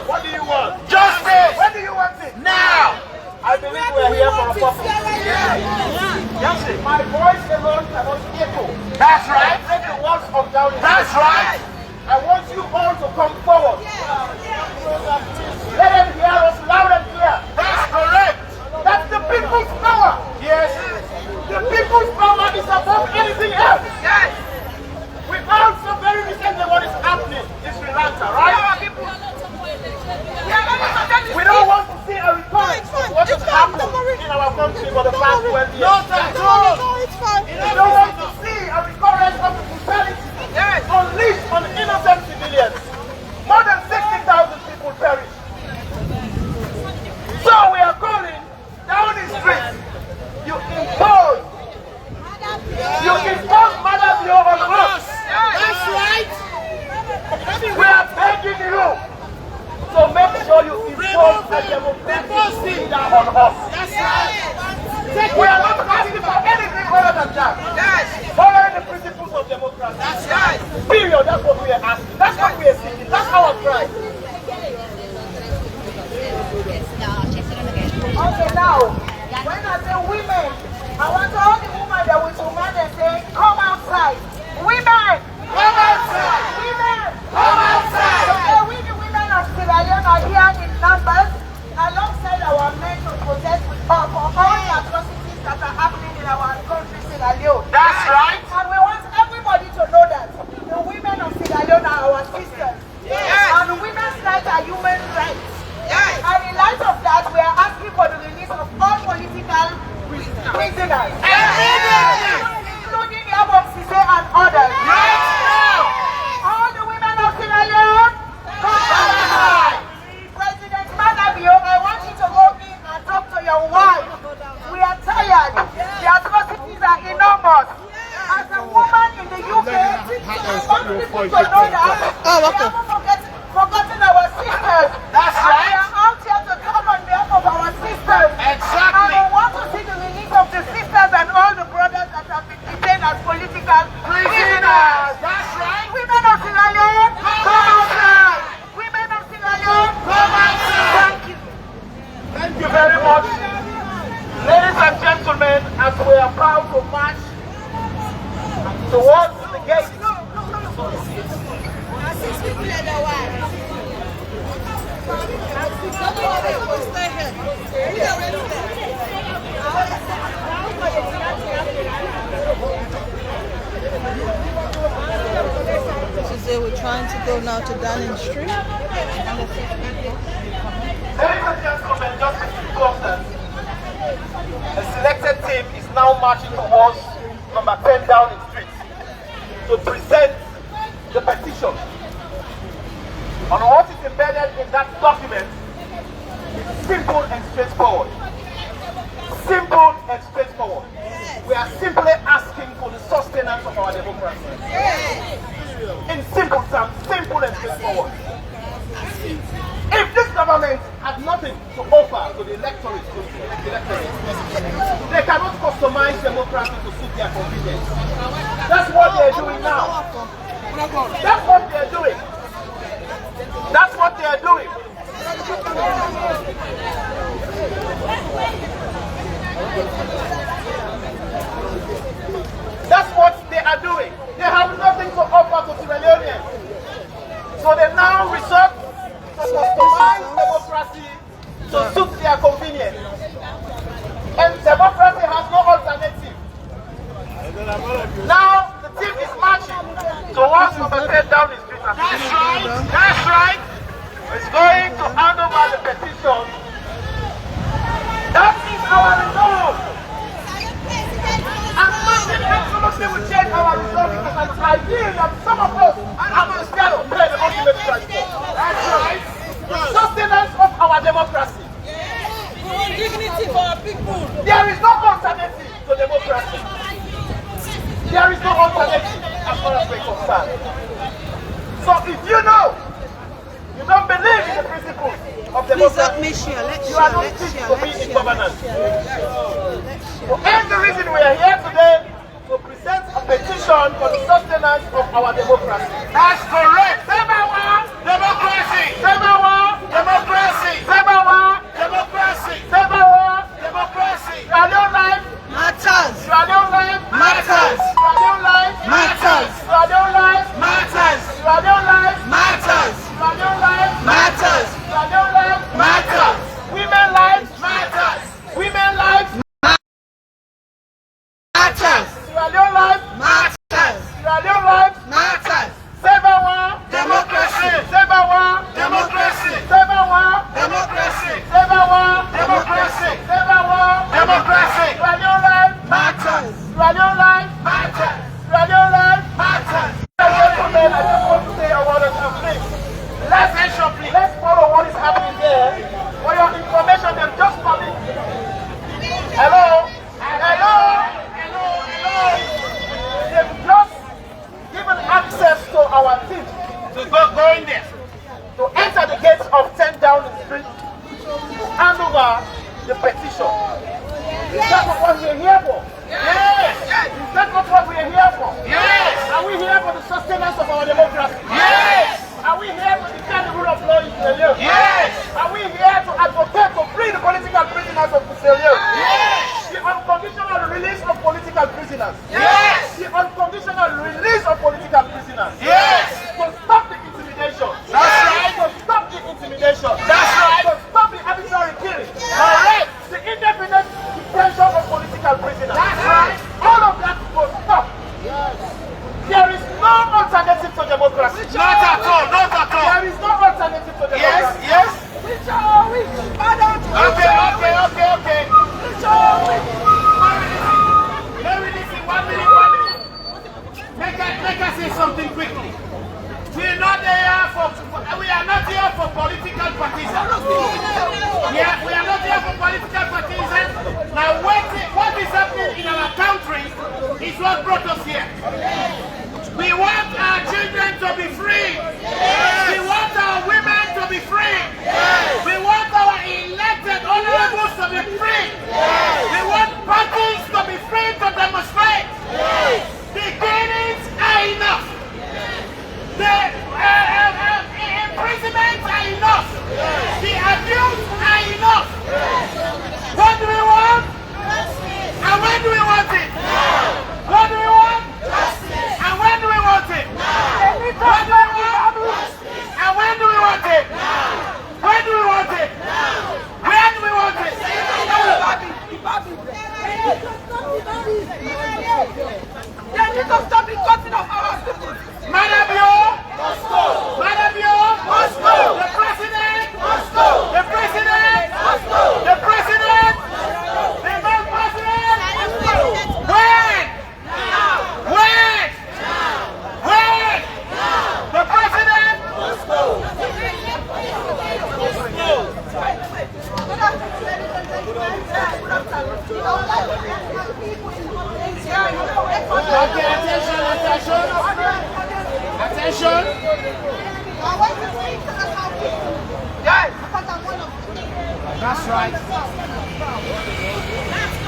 What do you want? Justice! When do you want it? Now! I believe we are here for a purpose. My voice alone cannot echo. That's right. Take the words of down. That's right. I want you all to come forward. Let them hear us loud and clear. That's correct. That's the people's power. Yes. The people's power is above anything else. Yes. We also very recently what is happening in Sri Lanka, right? We don't want to see a recurrence of what has happened in our country for the past 12 years. It's fine. We don't want to see a recurrence of the brutality unleashed on innocent civilians. More than 60,000 people perished. So we are calling down the street. You impose Madam Yo on us. That's right. We are begging you to make sure you impose a democratic leader on us. That's right. We are not asking for anything other than that. Yes. Following the principles of democracy. That's right. Period. That's what we are asking. That's what we are seeking. That's our cry. Okay, now, when I say women, I want all the women that will command and say, come outside. Women! Come outside! Women! Come outside! Okay, we the women of Sierra Leone are here in numbers alongside our men to protest for all the atrocities that are happening in our country, Sierra Leone. That's right! And we want everybody to know that the women of Sierra Leone are our sisters. Yes. And women's rights are human rights. Yes. And in light of that, we are asking for the release of all political prisoners. Including Yabon Sise and others. Right now! All the women of Sierra Leone, come back! President Madabio, I want you to go in and talk to your wife. We are tired. The atrocities are enormous. As a woman in the UK, I want people to know that we haven't forgotten our sisters. That's right. We are out here to come on behalf of our sisters. Exactly. And we want to see the release of the sisters and all the brothers that have been detained as political prisoners. That's right. Women of Sierra Leone, come outside. Women of Sierra Leone, come outside. Thank you. Thank you very much. Ladies and gentlemen, as we are proud to march towards the gate. So we're trying to go now to Downing Street. Ladies and gentlemen, just a few clusters. A selected team is now marching towards number 10 Downing Street to present the petition. On what is embedded in that document is simple and straightforward. Simple and straightforward. We are simply asking for the sustenance of our democracy. In simple terms, simple and straightforward. If this government has nothing to offer to the electorate, they cannot customize democracy to suit their convenience. That's what they are doing now. That's what they are doing. That's what they are doing. That's what they are doing. They have nothing to offer to Sierra Leoneans. So they now resort to customize democracy to suit their convenience. And democracy has no alternative. Now the team is marching towards number 10 Downing Street. That's right. That's right. It's going to hand over the petition. That is our resolve. And nothing absolutely will change our resolve because I feel that some of us are scared of paying the ultimate price. That's right. Sustenance of our democracy. Dignity for our people. There is no alternative to democracy. There is no alternative as far as we're concerned. So if you know, you don't believe in the principles of democracy, you are not fit to be in governance. For any reason we are here today to present a petition for the sustenance of our democracy. That's correct. Sebawa, democracy. Sebawa, democracy. Sebawa, democracy. Sebawa, democracy. Sierra Leone life matters. Sierra Leone life matters. Sierra Leone life matters. Sierra Leone life matters. Sierra Leone life matters. Sierra Leone life matters. Sierra Leone life over the petition. Is that not what we are here for? Yes. Is that not what we are here for? Yes. Are we here for the sustenance of our democracy? Yes. Are we here to defend the rule of law in Sierra Leone? Yes. Are we here to advocate to free the political prisoners of Sierra Leone? Yes. The unconditional release of political prisoners. Yes. The unconditional release of political prisoners. Yes. To stop the intimidation. That's right. To stop the intimidation. That's right. To stop the arbitrary killing. Correct. The indefinite detention of political prisoners. That's right. All of that will stop. Yes. There is no alternative to democracy. Not at all. Not at all. There is no alternative to democracy. Yes. Yes. Okay. Listen, 1 minute. Make us say something quickly. We are not here for political partisans. We are not here for political partisans. Now what is happening in our country is what brought us here. We want our children to be free. We want our women to be free. We want our elected honorables to be free. We want parties to be free to demonstrate. The killings are enough. The imprisonments are enough. The abuse are enough. What do we want? And when do we want it? What do we want? And when do we want it? What do we want? And when do we want it? When do we want it? Where do we want it? They need to stop the cutting of our people. Madam Yo must go. The president must go. The president must go. The president, the vice president must go. When? The president must go. Okay, attention. I want to speak to the people. Yes. Because I'm one of them. That's right.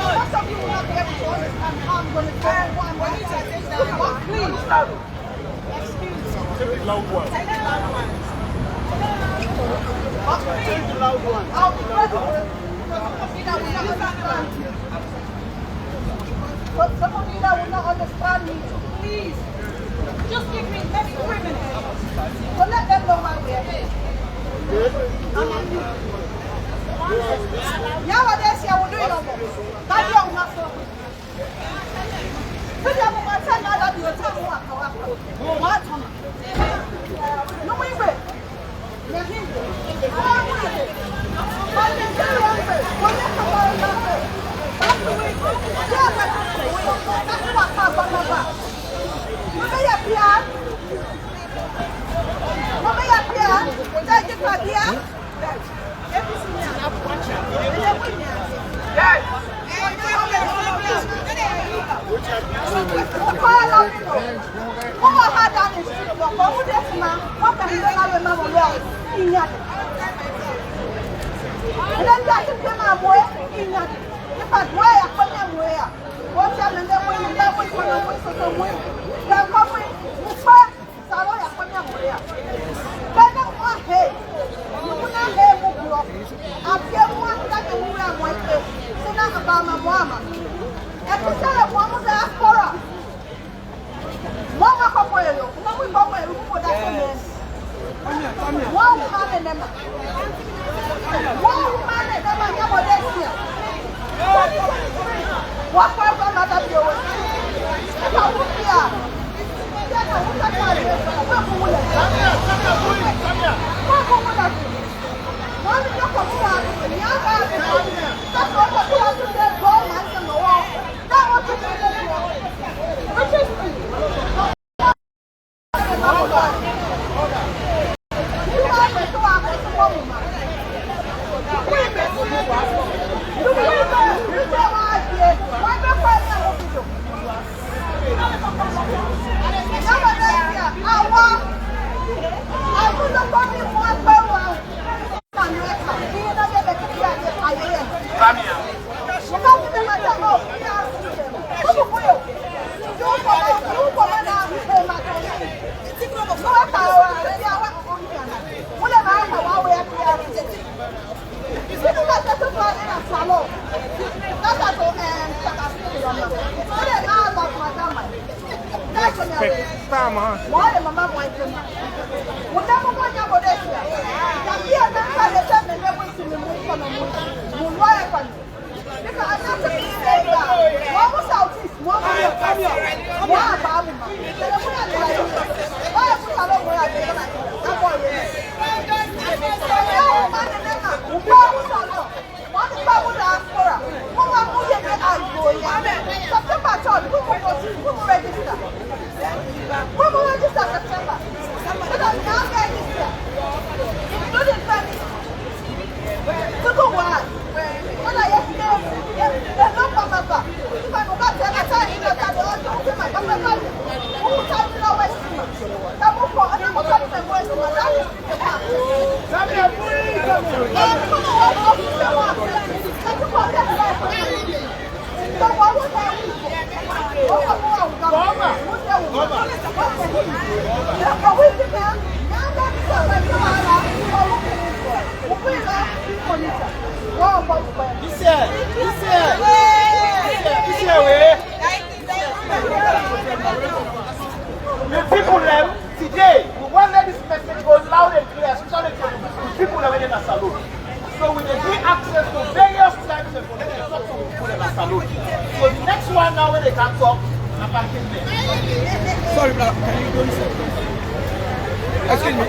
Most of you will not be able to understand how I'm going to go. What I'm going to say. But please. Excuse me. Take the loud one. Take the loud one. Take the loud one. I'll be ready. But some of you that will not understand me, so please, just give me maybe 3 minutes. So let them know why we're here. Nowadays, I will do it all. That's your muscle. Why Today, we want to let this message go loud and clear, especially to the people that are in the salon. So we will give access to various types of people that talk to people in the salon. So the next one now when they can talk, I'm back in there. Sorry, brother, can you go inside? Excuse me.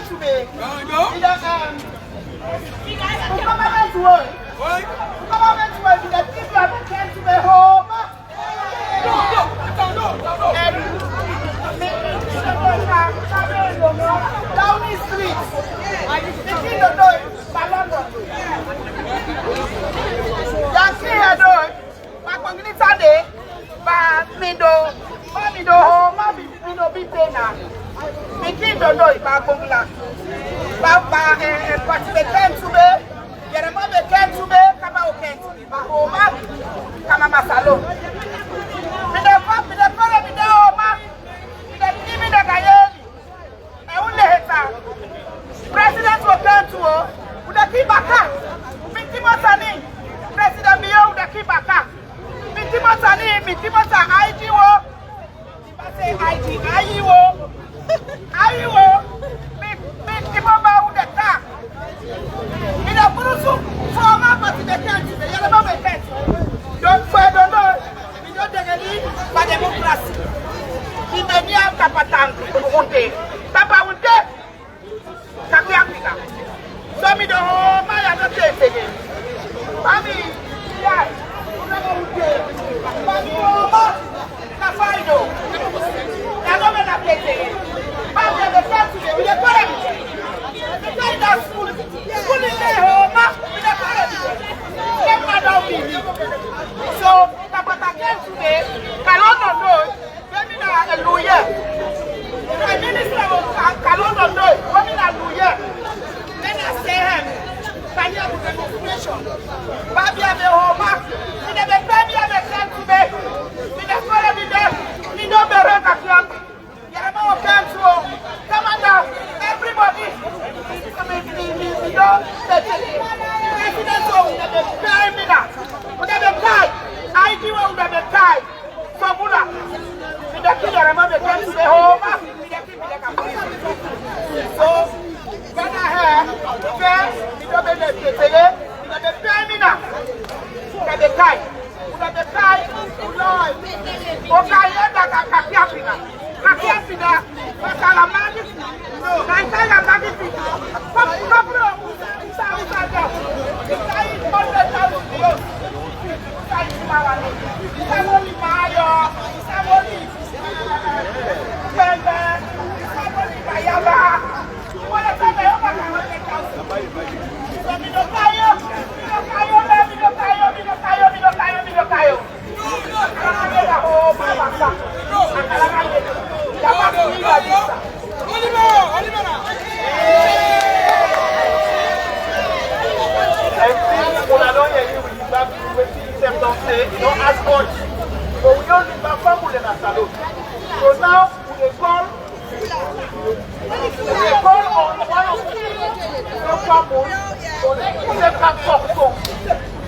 can't to me. Government work. Government work. The people are can't to me home. Down the streets. The king of noise. Balanda. Just see her door. Back on the Sunday. But me do home. Me do be paying. Me king of noise. Back on the Papa, but they came to me. Your mother came to me. Come out, came to me. Paopa, come on, Masalo. Me the pop, me the color, me the Oma, me the give me the Gayeli. I only hate that. President will come to her. With the Kibaka. Mitimotani. President Bio with the Kibaka. Mitimotani, Mitimota, IGO. If I say IG, IGO. IGO. Paopa with the car. In a Brusu, former but in the country, the yellow can't. Don't know. We don't take a lead by democracy. In the near Capatan, Papa will take Kapiaka. So me the home, I am not taking. Mami, yeah, Mami, Cafido. I don't know that taking. Mami, the country, we are going. The kind of school in their home, with a parent. So, Papa came today, Kalono knows, maybe not a lawyer. The minister of Kalono knows, maybe not a lawyer. Then I say him, can you have a demonstration? Baby, I'm a home, with a baby, I'm a son today, with a father, we don't bear a camp. Yeremo came to come on now, everybody. We don't take it. President will have a time minute. We have a time. ID will have a time. So, Buddha, we don't kill Yeremo, they came to the home. We don't kill the campaign. So, Ghana here, okay, we don't have a time. We have a time minute. We have a time. We have a time. Lord, okay, you're not a Kapiapina. Kapiapina, but I'm a magic. Don't ask much, but we don't need that family in our salon. So now we call on one of the families for them to come talk to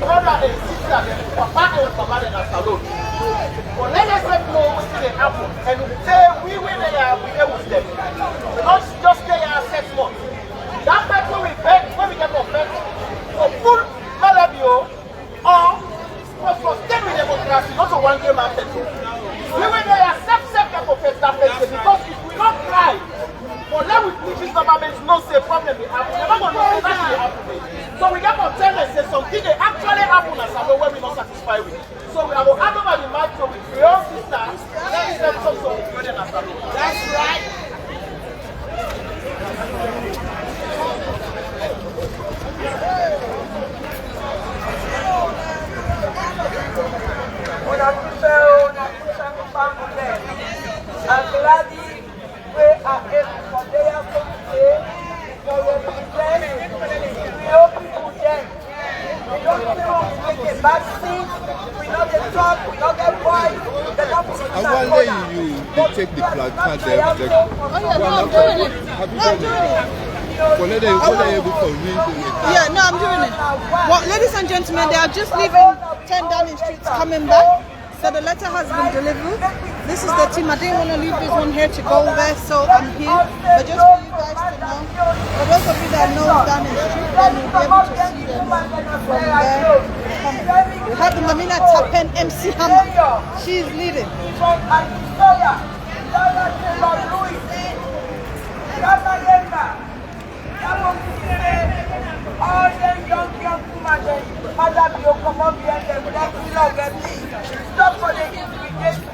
brother and sister and papa and mama in our salon. But let us know what's going to happen and say we will with them. We not just stay here 6 months. That person we beg when we get offended for full malabio or for staying democracy, not a one-game market. We will accept that because if we don't try, for let with which government no say problem will happen. Never going to say that will happen. So we get to tell us that something they actually happen as I know when we're not satisfied with. So we have to hand over the mic to your sister. Let us talk to the brother as I know. That's right. I'm glad we are able for their community to represent real people there. We don't make a bad thing, we don't get talk, we don't get voice. I want to let you take the placard there. Have you done it? What are you able to read? Yeah, no, I'm doing it. Well, ladies and gentlemen, they are just leaving 10 Downing Street coming back. So the letter has been delivered. This is the team. I didn't want to leave this one here to go there, so I'm here. But just for you guys to know, for those of you that know Downing Street, then you'll be able to see them from there. We have the Mamina Tapen MC Hammer. She's leading. Stop for the intimidation.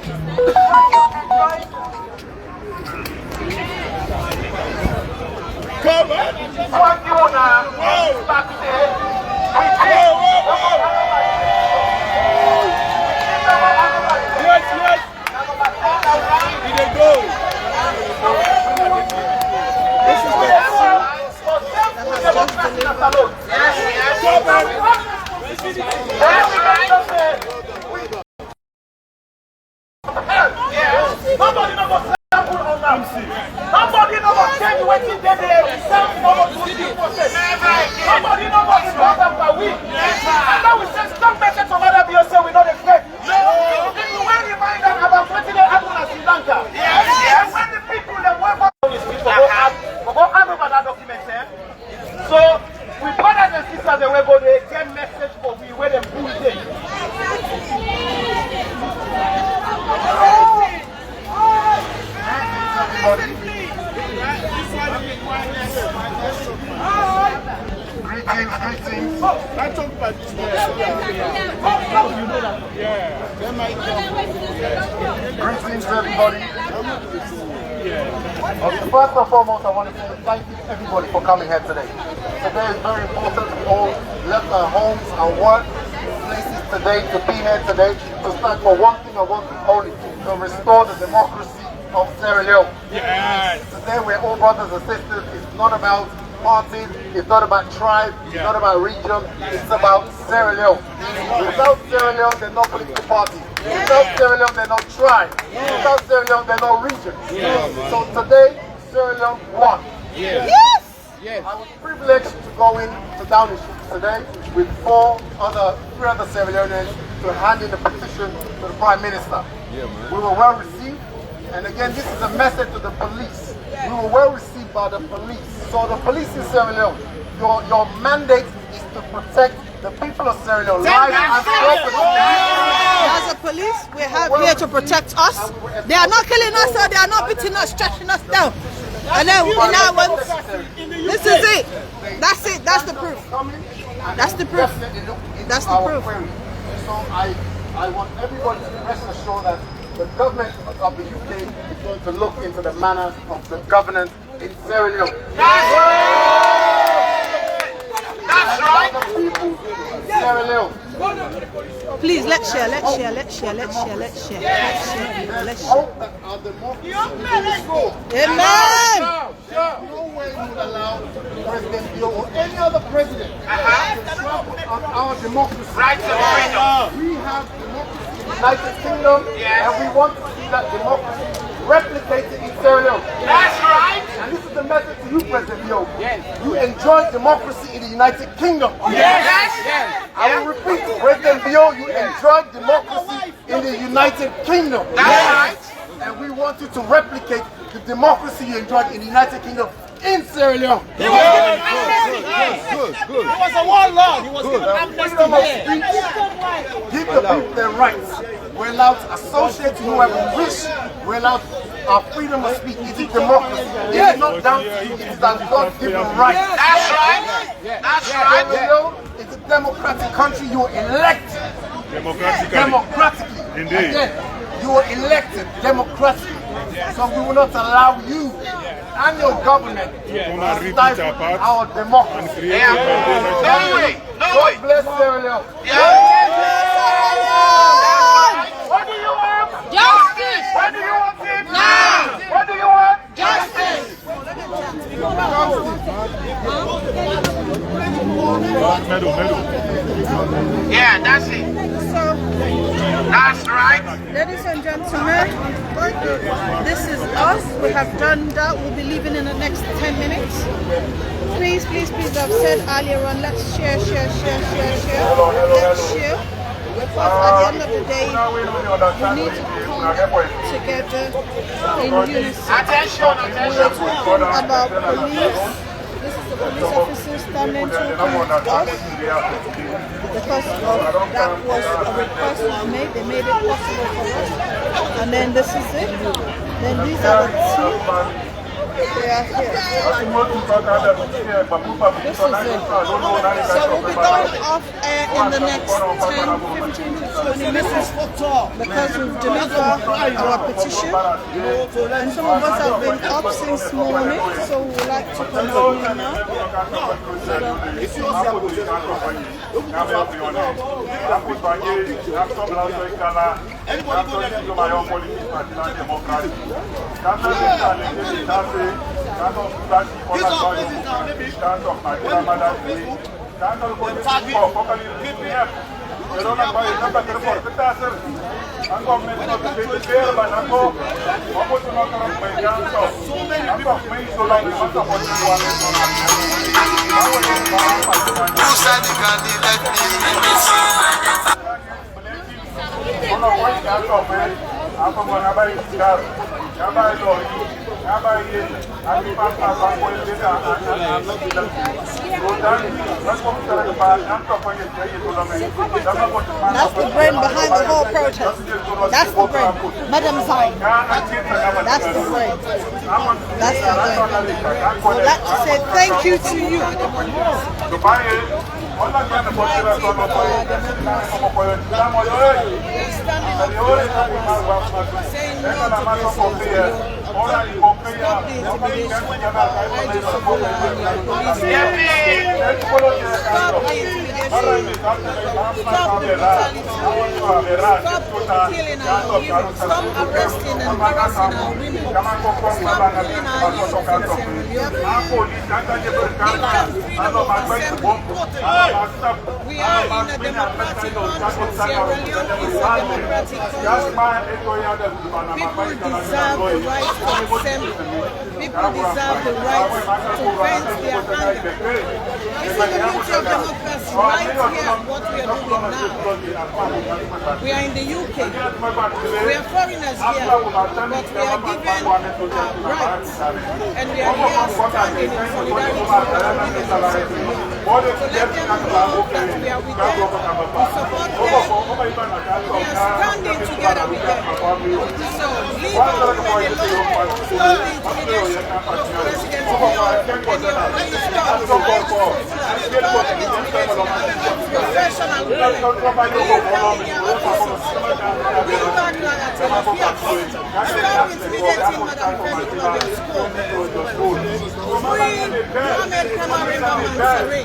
Come on. What you wanna back there? Yes, yes. Here they go. This is the Nobody knows sample on them. Nobody knows change waiting there. Sample over 20%. Nobody knows what is going on per week. And now we say strong message from other BOC we don't expect. People will remind them about what they happen in Sri Lanka. And when the people that work on this speech for go hand over that document here. So we brothers and sisters they will go there get message for we where them pull it. Greetings. I talk about this. Greetings to everybody. First and foremost, I want to say thank you to everybody for coming here today. Today is very important. We all left our homes and work places today to be here today to stand for one thing and one thing only, to restore the democracy of Sierra Leone. Yes. Today we're all brothers and sisters. It's not about parties, it's not about tribe, it's not about region, it's about Sierra Leone. Without Sierra Leone, there's no political party. Without Sierra Leone, there's no tribe. Without Sierra Leone, there's no region. So today, Sierra Leone won. Yes! I was privileged to go in to Downing Street today with three other Sierra Leoneans to hand in the petition to the Prime Minister. We were well received, and again, this is a message to the police. We were well received by the police. So the police in Sierra Leone, your mandate is to protect the people of Sierra Leone, life and property. As a police, we have here to protect us. They are not killing us, or they are not beating us, stretching us down. And then we now want, this is it. That's it. That's the proof. That's the proof. That's the proof. So I want everybody to rest assured that the government of the UK is going to look into the manner of the governance in Sierra Leone. That's right. The people in Sierra Leone. Please, let's share, let's share, let's share, let's share, let's share, let's share, let's share. Hope that our democracy will be restored. Amen. No way we would allow President Bill or any other president to trample on our democracy. Rights of freedom. We have democracy in the United Kingdom, and we want to see that democracy replicated in Sierra Leone. That's right. And this is the message to you, President Bill. You enjoy democracy in the United Kingdom. Yes. I will repeat, President Bill, you enjoy democracy in the United Kingdom. That's right. And we want you to replicate the democracy you enjoyed in the United Kingdom in Sierra Leone. He was He was a warlord. He was given amnesty. Give the people their rights. We're allowed to associate to whoever we wish. We're allowed our freedom of speech. It is democracy. It is not down to you. It is our God-given right. That's right. That's right. You know, it's a democratic country. You were elected democratically. Indeed. Again, you were elected democratically. So we will not allow you and your government to stifle our democracy. No way. God bless Sierra Leone. What do you want? Justice. What do you want? Now. What do you want? Justice. Yeah, that's it. That's right. Ladies and gentlemen, this is us. We have done that. We'll be leaving in the next 10 minutes. Please, please, please, I've said earlier on, let's share. Let's share. Because at the end of the day, we need to come together in unison. Attention. We're talking about police. This is the police officers standing talking to us. Because of that was a request we made. They made it possible for us. And then this is it. Then these are the two. are here. This is it. So we'll be going off air in the next 10, 15 to 20 minutes because we've delivered our petition. And some of us have been up since morning, so we would like to continue now. That's the brain behind the whole protest. That's the brain. Madam Zain. That's the brain. That's the brain. I'd like to say thank you to you. Stop killing our women. Stop arresting and harassing our women. Stop killing our youth in Sierra Leone. We are in a democratic country. Sierra Leone is a democratic country. People deserve the right to assembly. People deserve the right to vent their anger. This is the beauty of democracy right here, what we are doing now. We are in the UK. We are foreigners here, but we are given rights. And we are here standing in solidarity with our women. So let them know that we are with them. We support them. We are standing together with them. So leave our women alone. Stop the intimidation of President Leone and your police. Stop the professional women. Leave them in their offices. Bring back Stop intimidating Madam President of your school. Free Mohammed Kamarima Mansari.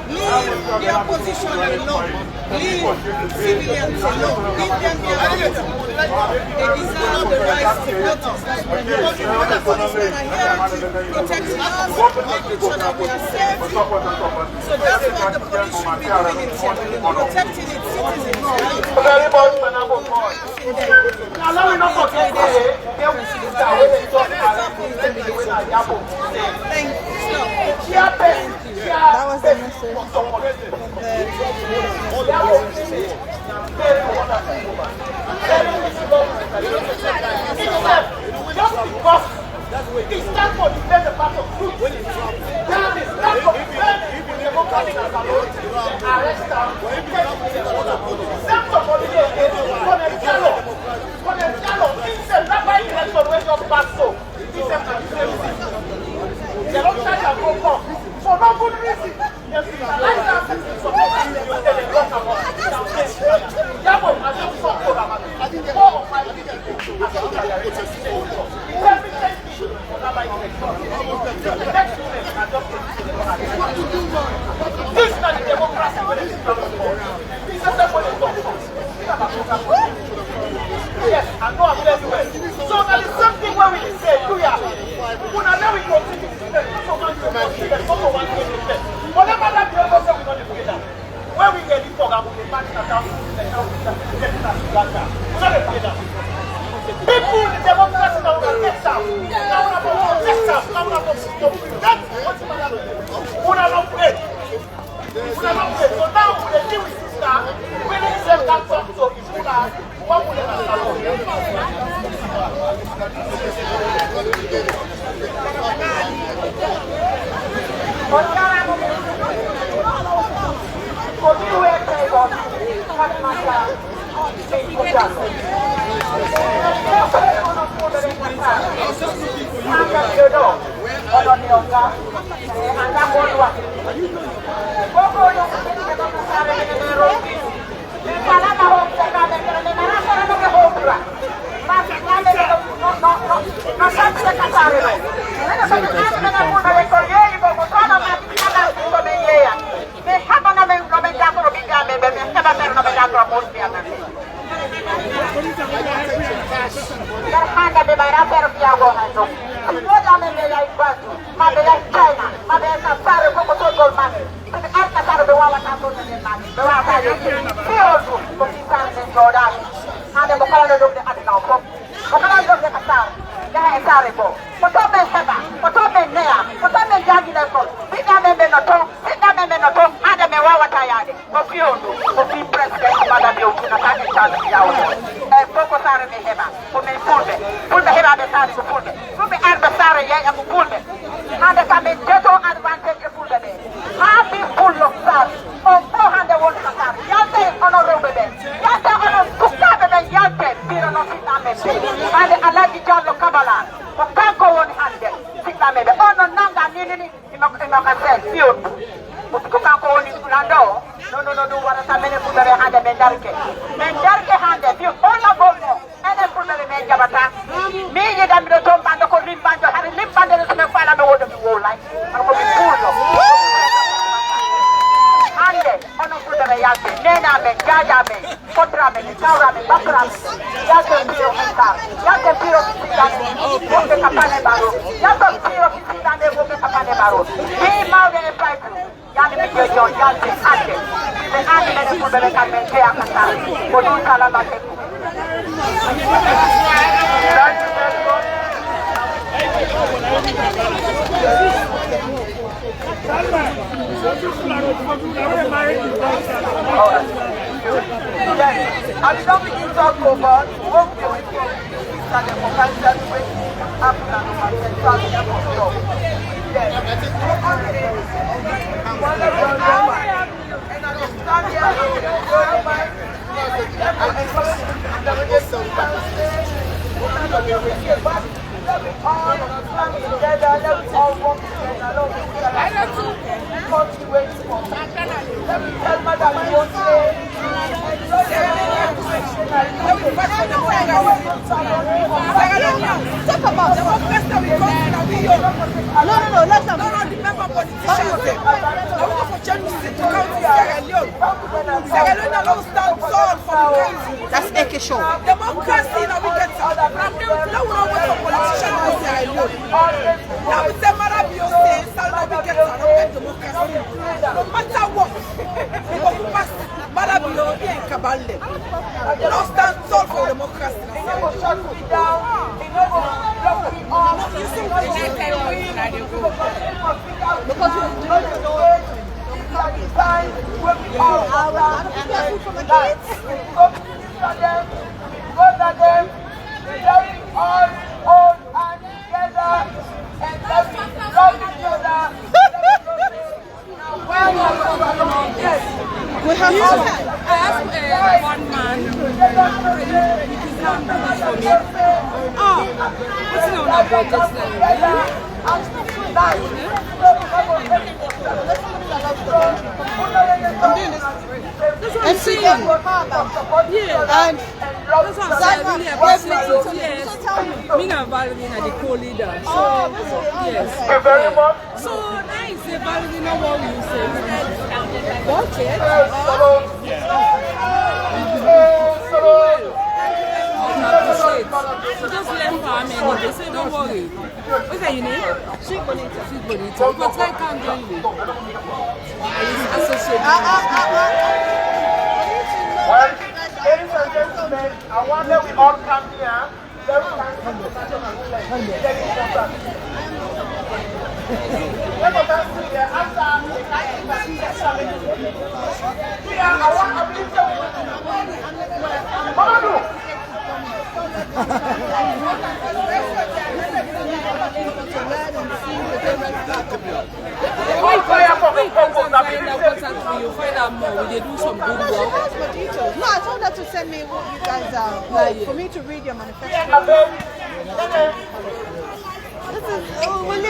Leave the opposition alone. Leave civilians alone. Give them their rights. They deserve the rights to protest. The policemen are here protecting us, making sure that we are safe. So that's what the police should be doing in Sierra Leone, protecting its citizens. Allow me not to get Thank you. That was the message from he stands for defend the part of truth. That is not for defend the democratic arrest them. Send somebody again, Colonel Gallo, he's a rabbi election when just passed so. He's a they don't try to go for no good reason. Yes, it's a lifestyle system for they don't have one. Yabo has just fought for them. 4 or 5 people. This is not the democracy when it is for. This is the way it yes, I know I'm very well. So that is something where we say, do ya? When I know we continue to spend, so much to one thing to spend. Whatever that the other say, we don't together. When we get it for, I will be back at our people, the democracy now will next up. Now we have next up. Now we have that's what's the matter. We are not afraid. We are not afraid. So now we deal with this now. When it is that talk to if we are what will never happen.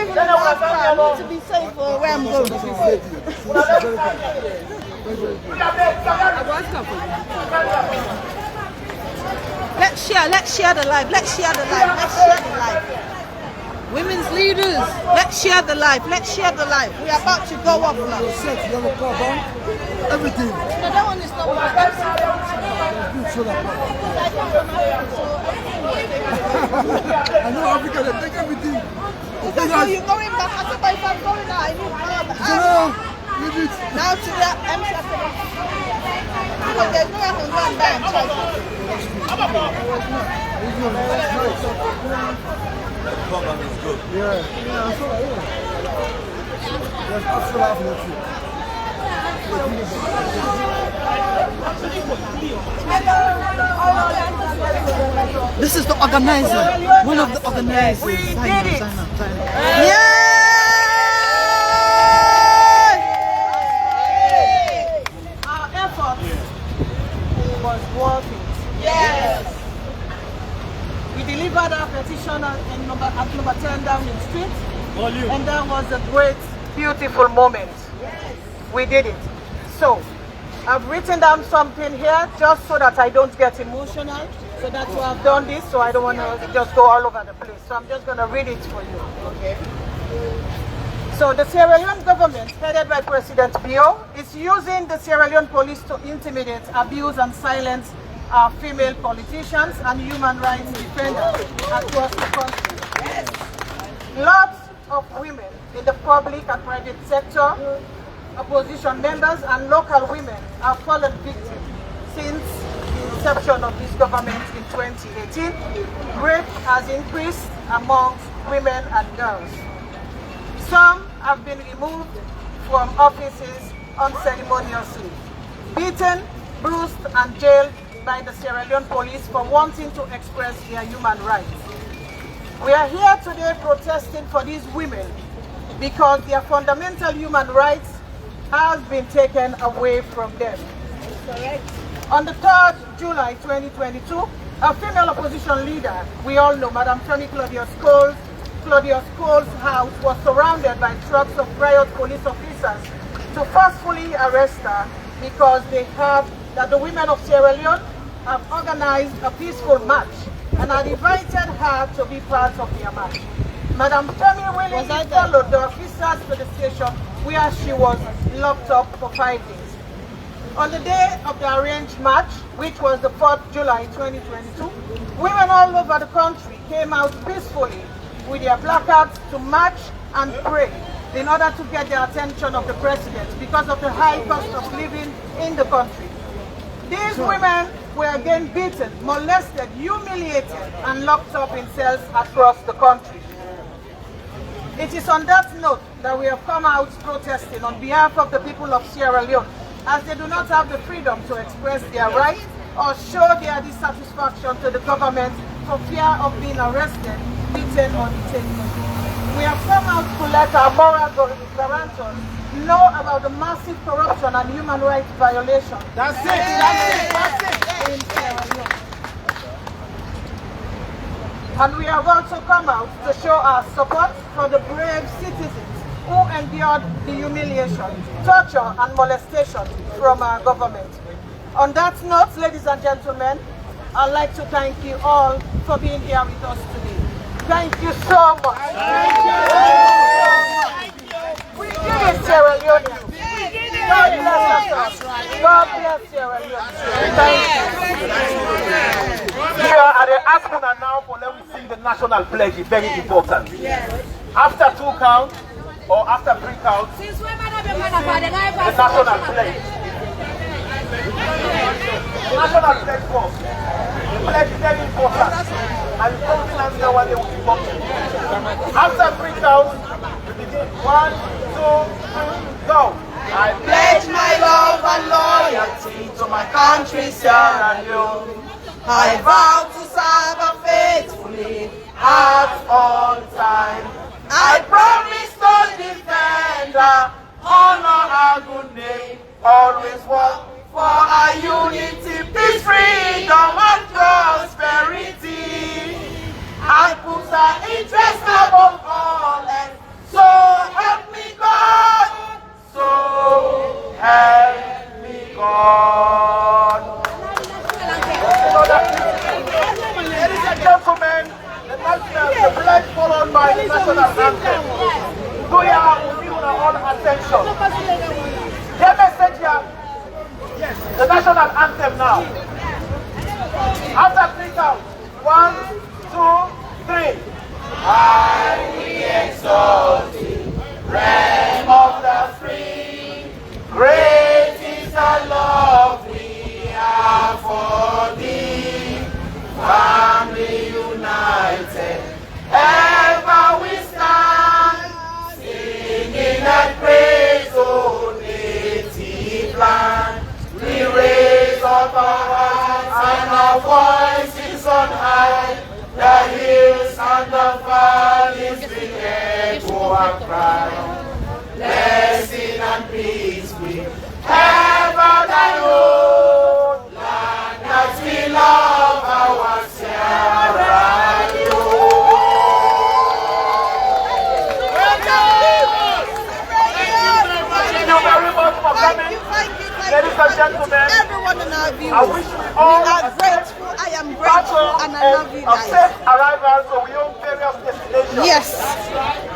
even in Africa. I need to be safe for where I'm going. Let's share the life. Let's share the life. Let's share the life. Women's leaders, let's share the life. Let's share the life. We're about to go up now. Everything. No, that one is not bad. I know Africa, they take everything. Okay, so you're going back. I said, but if I'm going now, I need now to that MC. Because there's no way I can go and buy and charge. Yeah. There's absolutely This is the organizer, one of the organizers. We did it. Our effort was worth it. Yes. We delivered our petition at number 10 Downing Street, and that was a great, beautiful moment. We did it. So, I've written down something here just so that I don't get emotional. So that's why I've done this, so I don't want to just go all over the place. So I'm just going to read it for you, okay? So the Sierra Leone government, headed by President Bio, is using the Sierra Leone police to intimidate, abuse, and silence female politicians and human rights defenders across the country. Lots of women in the public and private sector, opposition members, and local women have fallen victim since the inception of this government in 2018. Rape has increased amongst women and girls. Some have been removed from offices unceremoniously, beaten, bruised, and jailed by the Sierra Leone police for wanting to express their human rights. We are here today protesting for these women because their fundamental human rights have been taken away from them. On the 3rd July 2022, a female opposition leader, we all know, Madam Tony Claudia Scholes' house was surrounded by trucks of riot police officers to forcefully arrest her because they have that the women of Sierra Leone have organized a peaceful march and had invited her to be part of their march. Madam Tony willingly followed the officers to the station where she was locked up for 5 days. On the day of the arranged march, which was the 4th July 2022, women all over the country came out peacefully with their placards to march and pray in order to get the attention of the president because of the high cost of living in the country. These women were again beaten, molested, humiliated, and locked up in cells across the country. It is on that note that we have come out protesting on behalf of the people of Sierra Leone, as they do not have the freedom to express their rights or show their dissatisfaction to the government for fear of being arrested, beaten, or detained. We have come out to let our moral guarantors know about the massive corruption and human rights violations. That's it. In Sierra Leone. And we have also come out to show our support for the brave citizens who endured the humiliation, torture, and molestation from our government. On that note, ladies and gentlemen, I'd like to thank you all for being here with us today. Thank you so much. Thank you. We did it, Sierra Leoneans. God bless us. God bless Sierra Leone. Thank you. Here at the Asmuna now for let me sing the national pledge. It's very important. After 2 counts or after 3 counts, sing the national pledge. National pledge first. The pledge is very important. And the confidence now one day will be functioning. After 3 counts, we begin 1, 2, 3, go. I pledge my love and loyalty to my country, Sierra Leone. I vow to serve her faithfully at all times. I promise to defend her, honor her good name, always work for our unity, peace, freedom, and prosperity. I put her interest above all and So help me God. So help me God. Ladies and gentlemen, the pledge followed by the national anthem. So yeah, will be on all attention. The message here, yes, the national anthem now. After 3 counts, 1, 2, 3. I will exalt thee, realm of the free. Great is the love we have for thee. Family united, ever we stand, singing and praise, O native land. We raise up our hearts and our voices on high. The hills and the valleys will echo our cry. Blessing and peace we ever thy own land, that we love our Sierra Leone. Thank you very much for coming. Ladies and gentlemen, everyone in our viewers, I wish we all are grateful. I am grateful and I love you guys. A safe arrival, so we own various destinations. Yes.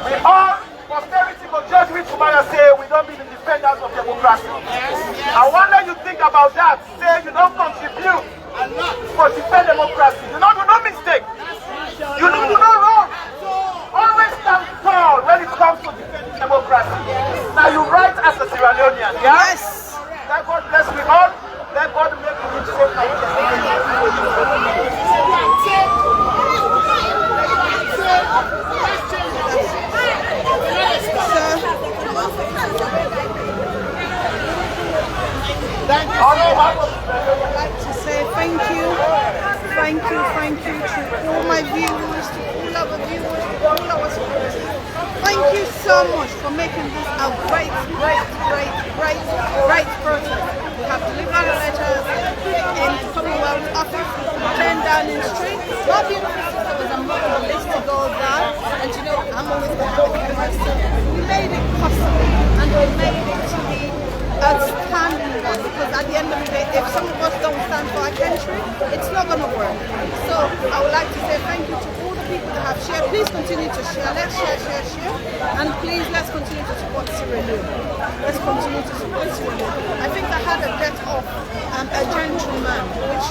We all, posterity will judge me tomorrow, say we don't be the defenders of democracy. I wonder you think about that. Say you don't contribute to defend democracy. You don't do no mistake. You don't do no wrong. Always stand tall when it comes to defending democracy. Now you write as a Sierra Leonean, yeah? Yes. Let God bless we all. Let God make you safe and I'd like to say thank you to all my viewers, to all our viewers, to all our supporters. Thank you so much for making this a great protest. We have delivered a letter in the Commonwealth office, turned down in the street. My beautiful sister was among the list to go down, and you know, I'm always going to have a person. We made it possible, and we made it to the outstanding one, because at the end of the day, if some of us don't stand for our country, it's not going to work. So I would like to say thank you to all the people that have shared. Please continue to share. Let's share, and please let's continue to support Sierra Leone. Let's continue to support Sierra Leone. I think I had a death of a gentleman which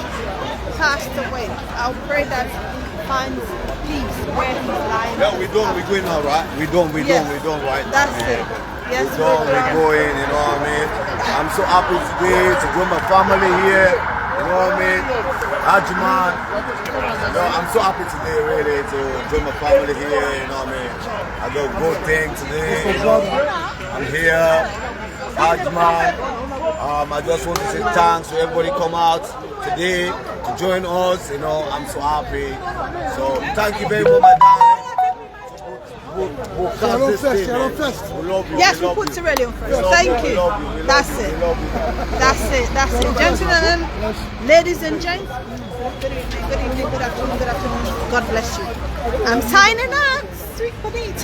passed away. I'll pray that he finds peace where he's lying. No, we don't. We're going now, right? We don't, right? That's it. Yes, we're going, you know what I mean? I'm so happy today to join my family here, you know what I mean? Hajiman, you know, I'm so happy today really to join my family here, you know what I mean? I got a good thing today, you know, I'm here, Hajiman. I just want to say thanks to everybody come out today to join us, you know, I'm so happy. So thank you very much, my darling. Yes, we put Sierra Leone first. Thank you. That's it. Gentlemen, ladies and gents, good evening, good afternoon, God bless you. I'm signing out. Sweet bonita.